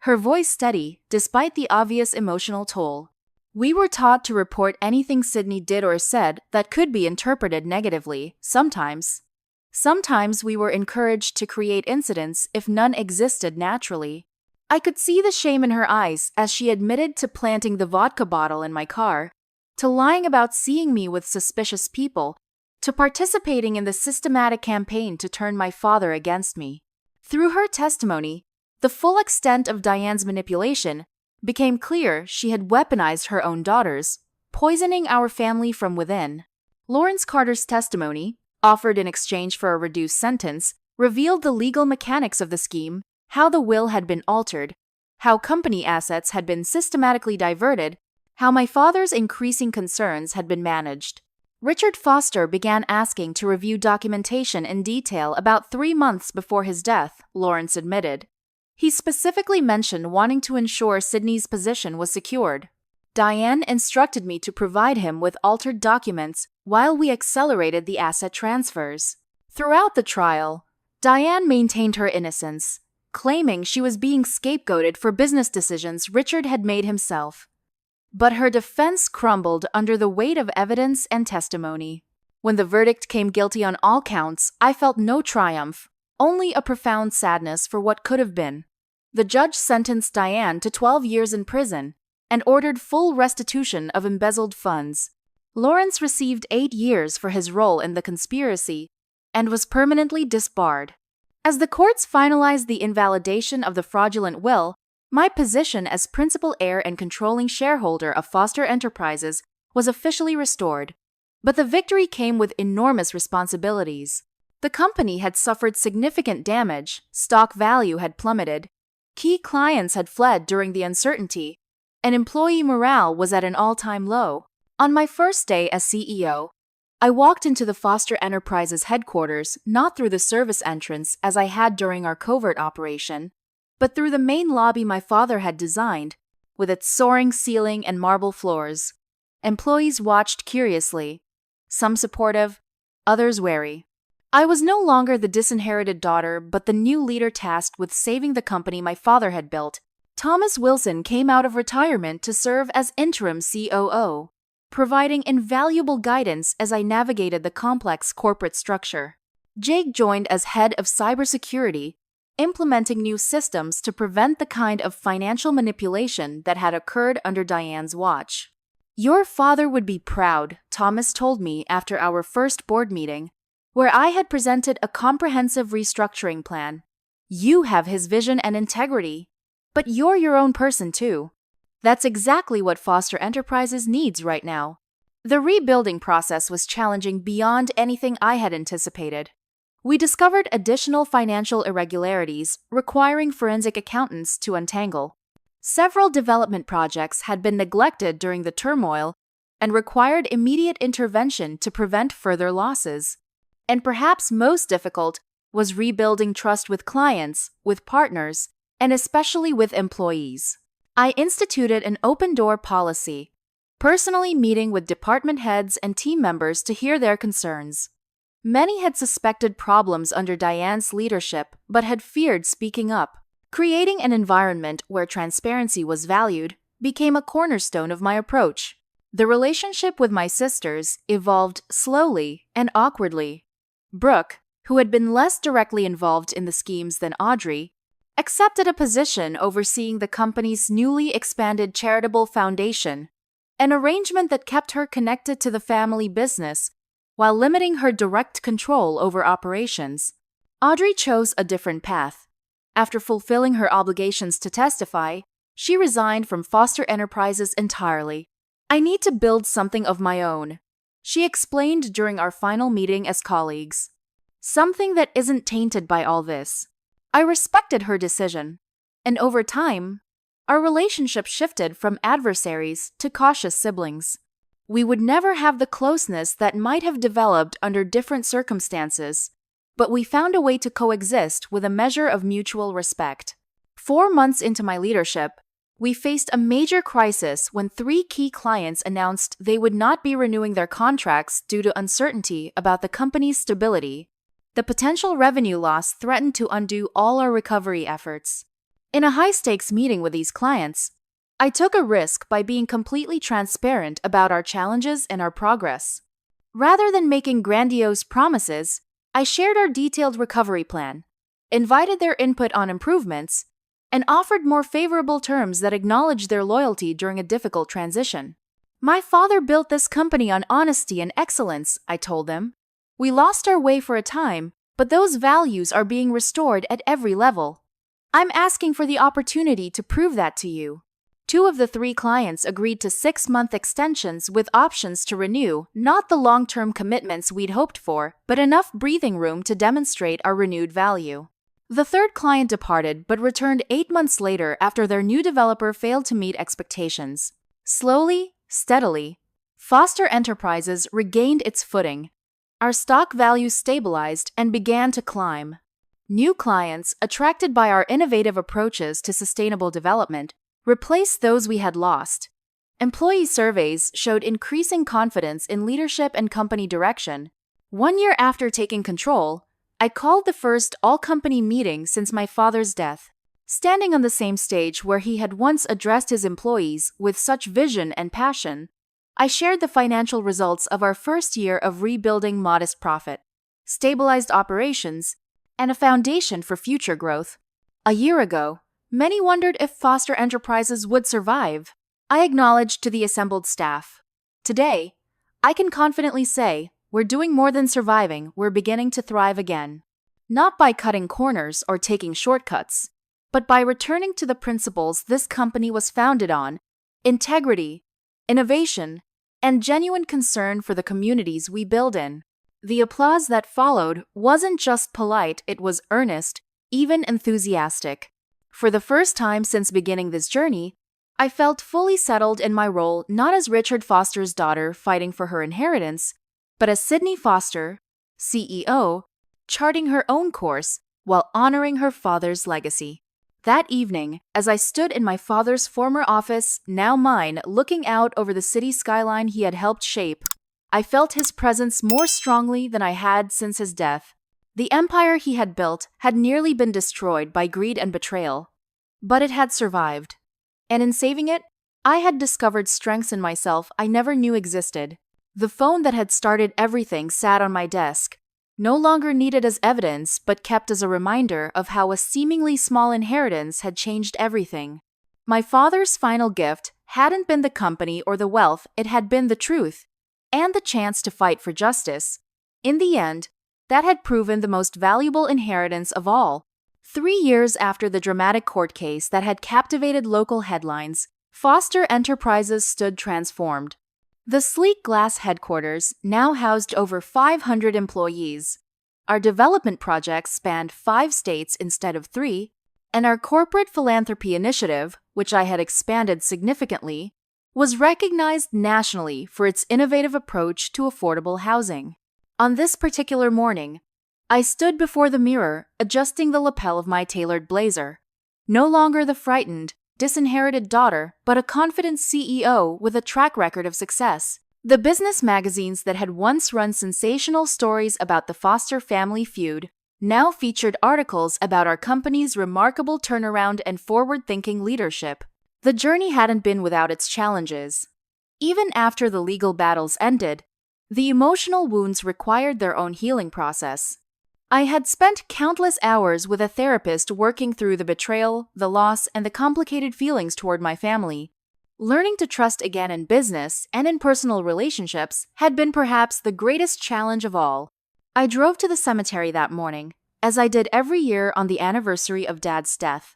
her voice steady despite the obvious emotional toll. "We were taught to report anything Sydney did or said that could be interpreted negatively, sometimes. Sometimes we were encouraged to create incidents if none existed naturally." I could see the shame in her eyes as she admitted to planting the vodka bottle in my car, to lying about seeing me with suspicious people, to participating in the systematic campaign to turn my father against me. Through her testimony, the full extent of Diane's manipulation became clear. She had weaponized her own daughters, poisoning our family from within. Lawrence Carter's testimony, offered in exchange for a reduced sentence, revealed the legal mechanics of the scheme, how the will had been altered, how company assets had been systematically diverted, how my father's increasing concerns had been managed. Richard Foster began asking to review documentation in detail about 3 months before his death, Lawrence admitted. He specifically mentioned wanting to ensure Sydney's position was secured. Diane instructed me to provide him with altered documents while we accelerated the asset transfers. Throughout the trial, Diane maintained her innocence, claiming she was being scapegoated for business decisions Richard had made himself. But her defense crumbled under the weight of evidence and testimony. When the verdict came guilty on all counts, I felt no triumph, only a profound sadness for what could have been. The judge sentenced Diane to 12 years in prison and ordered full restitution of embezzled funds. Lawrence received 8 years for his role in the conspiracy and was permanently disbarred. As the courts finalized the invalidation of the fraudulent will, my position as principal heir and controlling shareholder of Foster Enterprises was officially restored. But the victory came with enormous responsibilities. The company had suffered significant damage, stock value had plummeted, key clients had fled during the uncertainty, and employee morale was at an all-time low. On my first day as CEO, I walked into the Foster Enterprises headquarters not through the service entrance as I had during our covert operation, but through the main lobby my father had designed, with its soaring ceiling and marble floors. Employees watched curiously, some supportive, others wary. I was no longer the disinherited daughter, but the new leader tasked with saving the company my father had built. Thomas Wilson came out of retirement to serve as interim COO, providing invaluable guidance as I navigated the complex corporate structure. Jake joined as head of cybersecurity, implementing new systems to prevent the kind of financial manipulation that had occurred under Diane's watch. "Your father would be proud," Thomas told me after our first board meeting, where I had presented a comprehensive restructuring plan. "You have his vision and integrity, but you're your own person too." That's exactly what Foster Enterprises needs right now. The rebuilding process was challenging beyond anything I had anticipated. We discovered additional financial irregularities requiring forensic accountants to untangle. Several development projects had been neglected during the turmoil and required immediate intervention to prevent further losses. And perhaps most difficult was rebuilding trust with clients, with partners, and especially with employees. I instituted an open-door policy, personally meeting with department heads and team members to hear their concerns. Many had suspected problems under Diane's leadership but had feared speaking up. Creating an environment where transparency was valued became a cornerstone of my approach. The relationship with my sisters evolved slowly and awkwardly. Brooke, who had been less directly involved in the schemes than Audrey, accepted a position overseeing the company's newly expanded charitable foundation, an arrangement that kept her connected to the family business while limiting her direct control over operations. Audrey chose a different path. After fulfilling her obligations to testify, she resigned from Foster Enterprises entirely. "I need to build something of my own," she explained during our final meeting as colleagues. "Something that isn't tainted by all this." I respected her decision, and over time, our relationship shifted from adversaries to cautious siblings. We would never have the closeness that might have developed under different circumstances, but we found a way to coexist with a measure of mutual respect. 4 months into my leadership, we faced a major crisis when 3 key clients announced they would not be renewing their contracts due to uncertainty about the company's stability. The potential revenue loss threatened to undo all our recovery efforts. In a high-stakes meeting with these clients, I took a risk by being completely transparent about our challenges and our progress. Rather than making grandiose promises, I shared our detailed recovery plan, invited their input on improvements, and offered more favorable terms that acknowledged their loyalty during a difficult transition. "My father built this company on honesty and excellence," I told them. "We lost our way for a time, but those values are being restored at every level. I'm asking for the opportunity to prove that to you." 2 of the 3 clients agreed to 6-month extensions with options to renew, not the long-term commitments we'd hoped for, but enough breathing room to demonstrate our renewed value. The 3rd client departed but returned 8 months later after their new developer failed to meet expectations. Slowly, steadily, Foster Enterprises regained its footing. Our stock value stabilized and began to climb. New clients, attracted by our innovative approaches to sustainable development, replaced those we had lost. Employee surveys showed increasing confidence in leadership and company direction. 1 year after taking control, I called the first all-company meeting since my father's death. Standing on the same stage where he had once addressed his employees with such vision and passion, I shared the financial results of our first year of rebuilding modest profit, stabilized operations, and a foundation for future growth. A year ago, many wondered if Foster Enterprises would survive. I acknowledged to the assembled staff. Today, I can confidently say we're doing more than surviving, we're beginning to thrive again. Not by cutting corners or taking shortcuts, but by returning to the principles this company was founded on: integrity, innovation, and genuine concern for the communities we build in. The applause that followed wasn't just polite, it was earnest, even enthusiastic. For the first time since beginning this journey, I felt fully settled in my role not as Richard Foster's daughter fighting for her inheritance, but as Sydney Foster, CEO, charting her own course while honoring her father's legacy. That evening, as I stood in my father's former office, now mine, looking out over the city skyline he had helped shape, I felt his presence more strongly than I had since his death. The empire he had built had nearly been destroyed by greed and betrayal, but it had survived. And in saving it, I had discovered strengths in myself I never knew existed. The phone that had started everything sat on my desk, no longer needed as evidence but kept as a reminder of how a seemingly small inheritance had changed everything. My father's final gift hadn't been the company or the wealth, it had been the truth, and the chance to fight for justice. In the end, that had proven the most valuable inheritance of all. 3 years after the dramatic court case that had captivated local headlines, Foster Enterprises stood transformed. The sleek glass headquarters now housed over 500 employees. Our development projects spanned 5 states instead of 3, and our corporate philanthropy initiative, which I had expanded significantly, was recognized nationally for its innovative approach to affordable housing. On this particular morning, I stood before the mirror, adjusting the lapel of my tailored blazer. No longer the frightened, disinherited daughter, but a confident CEO with a track record of success. The business magazines that had once run sensational stories about the Foster family feud now featured articles about our company's remarkable turnaround and forward-thinking leadership. The journey hadn't been without its challenges. Even after the legal battles ended, the emotional wounds required their own healing process. I had spent countless hours with a therapist working through the betrayal, the loss, and the complicated feelings toward my family. Learning to trust again in business and in personal relationships had been perhaps the greatest challenge of all. I drove to the cemetery that morning, as I did every year on the anniversary of Dad's death.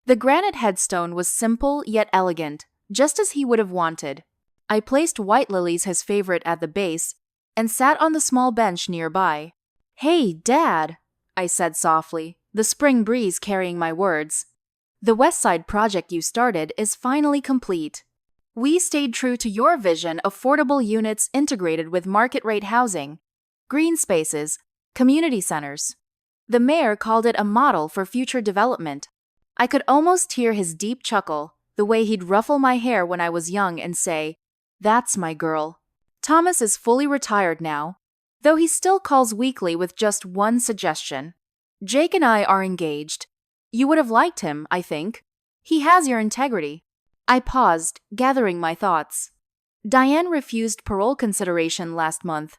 The granite headstone was simple yet elegant, just as he would have wanted. I placed white lilies, his favorite, at the base, and sat on the small bench nearby. "Hey, Dad," I said softly, the spring breeze carrying my words. "The West Side project you started is finally complete. We stayed true to your vision of affordable units integrated with market-rate housing, green spaces, community centers. The mayor called it a model for future development." I could almost hear his deep chuckle, the way he'd ruffle my hair when I was young and say, "That's my girl." Thomas is fully retired now, though he still calls weekly with just one suggestion. "Jake and I are engaged. You would have liked him, I think. He has your integrity." I paused, gathering my thoughts. Diane refused parole consideration last month.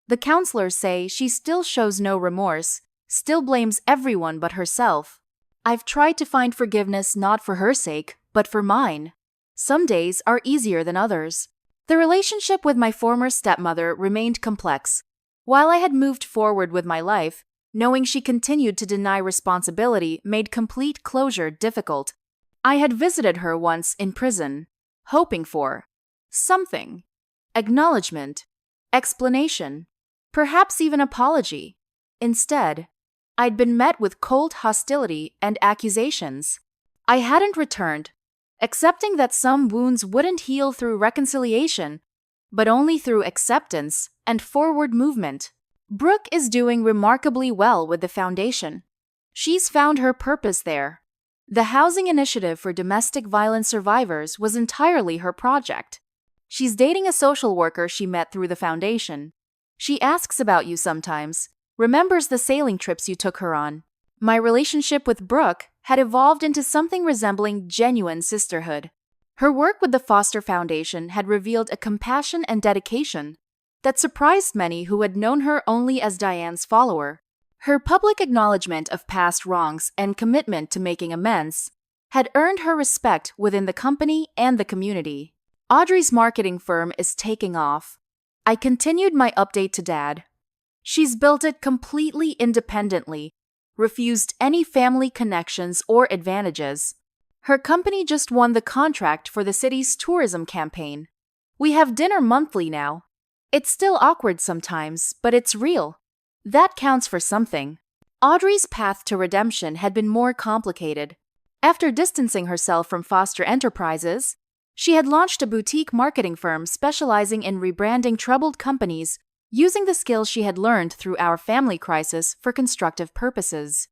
The counselors say she still shows no remorse, still blames everyone but herself. I've tried to find forgiveness not for her sake, but for mine. Some days are easier than others. The relationship with my former stepmother remained complex. While I had moved forward with my life, knowing she continued to deny responsibility made complete closure difficult. I had visited her once in prison, hoping for something. Acknowledgement, explanation, perhaps even apology. Instead, I'd been met with cold hostility and accusations. I hadn't returned, accepting that some wounds wouldn't heal through reconciliation, but only through acceptance and forward movement. Brooke is doing remarkably well with the foundation. She's found her purpose there. The housing initiative for domestic violence survivors was entirely her project. She's dating a social worker she met through the foundation. She asks about you sometimes, remembers the sailing trips you took her on. My relationship with Brooke had evolved into something resembling genuine sisterhood. Her work with the Foster Foundation had revealed a compassion and dedication that surprised many who had known her only as Diane's follower. Her public acknowledgement of past wrongs and commitment to making amends had earned her respect within the company and the community. Audrey's marketing firm is taking off. I continued my update to Dad. She's built it completely independently, refused any family connections or advantages. Her company just won the contract for the city's tourism campaign. We have dinner monthly now. It's still awkward sometimes, but it's real. That counts for something. Audrey's path to redemption had been more complicated. After distancing herself from Foster Enterprises, she had launched a boutique marketing firm specializing in rebranding troubled companies using the skills she had learned through our family crisis for constructive purposes.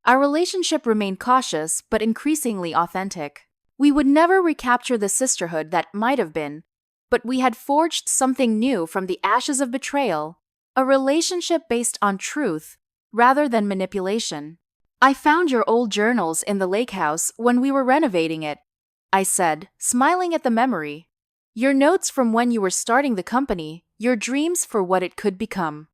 Our relationship remained cautious but increasingly authentic. We would never recapture the sisterhood that might have been, but we had forged something new from the ashes of betrayal, a relationship based on truth rather than manipulation. I found your old journals in the lake house when we were renovating it, I said, smiling at the memory. Your notes from when you were starting the company, your dreams for what it could become.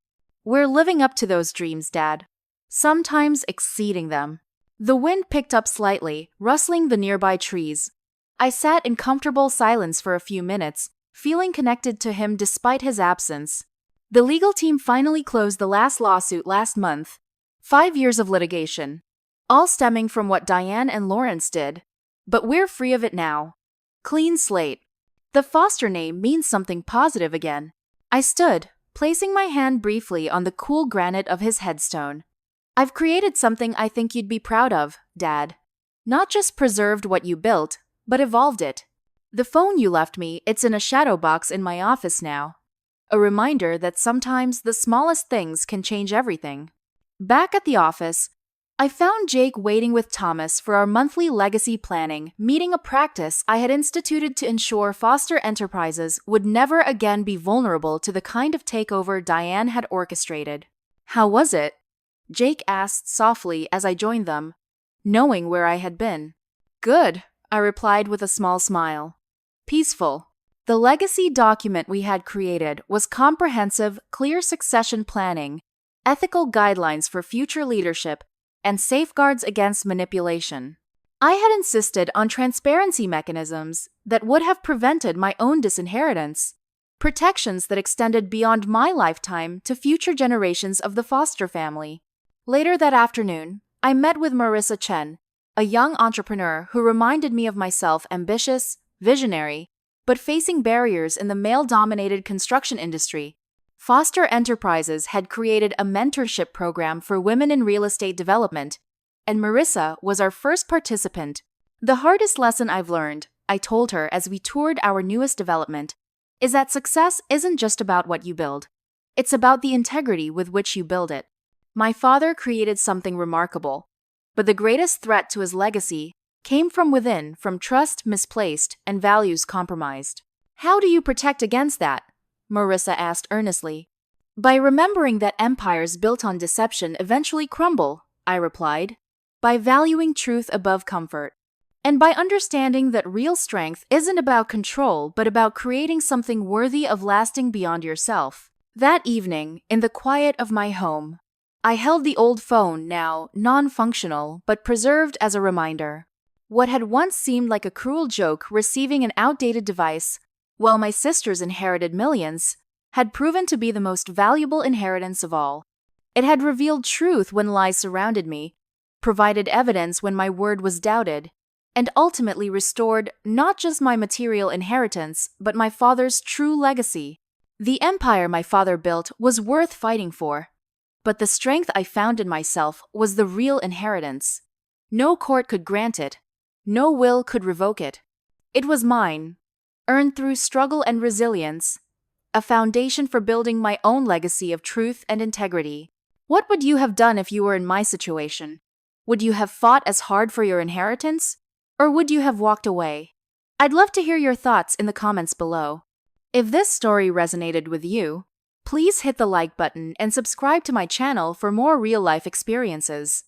We're living up to those dreams, Dad. Sometimes exceeding them. The wind picked up slightly, rustling the nearby trees. I sat in comfortable silence for a few minutes, feeling connected to him despite his absence. The legal team finally closed the last lawsuit last month. 5 years of litigation. All stemming from what Diane and Lawrence did. But we're free of it now. Clean slate. The Foster name means something positive again. I stood, placing my hand briefly on the cool granite of his headstone. I've created something I think you'd be proud of, Dad. Not just preserved what you built, but evolved it. The phone you left me, it's in a shadow box in my office now. A reminder that sometimes the smallest things can change everything. Back at the office, I found Jake waiting with Thomas for our monthly legacy planning meeting, a practice I had instituted to ensure Foster Enterprises would never again be vulnerable to the kind of takeover Diane had orchestrated. How was it? Jake asked softly as I joined them, knowing where I had been. Good, I replied with a small smile. Peaceful. The legacy document we had created was comprehensive, clear succession planning, ethical guidelines for future leadership, and safeguards against manipulation. I had insisted on transparency mechanisms that would have prevented my own disinheritance, protections that extended beyond my lifetime to future generations of the Foster family. Later that afternoon, I met with Marissa Chen, a young entrepreneur who reminded me of myself, ambitious, visionary, but facing barriers in the male-dominated construction industry. Foster Enterprises had created a mentorship program for women in real estate development, and Marissa was our first participant. The hardest lesson I've learned, I told her as we toured our newest development, is that success isn't just about what you build. It's about the integrity with which you build it. My father created something remarkable, but the greatest threat to his legacy came from within, from trust misplaced and values compromised. How do you protect against that? Marissa asked earnestly. By remembering that empires built on deception eventually crumble, I replied. By valuing truth above comfort. And by understanding that real strength isn't about control, but about creating something worthy of lasting beyond yourself. That evening, in the quiet of my home, I held the old phone, now non-functional, but preserved as a reminder. What had once seemed like a cruel joke, receiving an outdated device, while my sisters inherited millions, had proven to be the most valuable inheritance of all. It had revealed truth when lies surrounded me, provided evidence when my word was doubted, and ultimately restored not just my material inheritance, but my father's true legacy. The empire my father built was worth fighting for, but the strength I found in myself was the real inheritance. No court could grant it. No will could revoke it. It was mine, earned through struggle and resilience, a foundation for building my own legacy of truth and integrity. What would you have done if you were in my situation? Would you have fought as hard for your inheritance? Or would you have walked away? I'd love to hear your thoughts in the comments below. If this story resonated with you, please hit the like button and subscribe to my channel for more real-life experiences.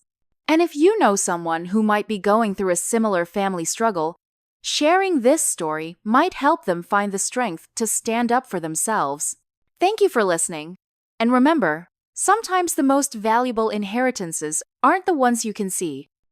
And if you know someone who might be going through a similar family struggle, sharing this story might help them find the strength to stand up for themselves. Thank you for listening. And remember, sometimes the most valuable inheritances aren't the ones you can see,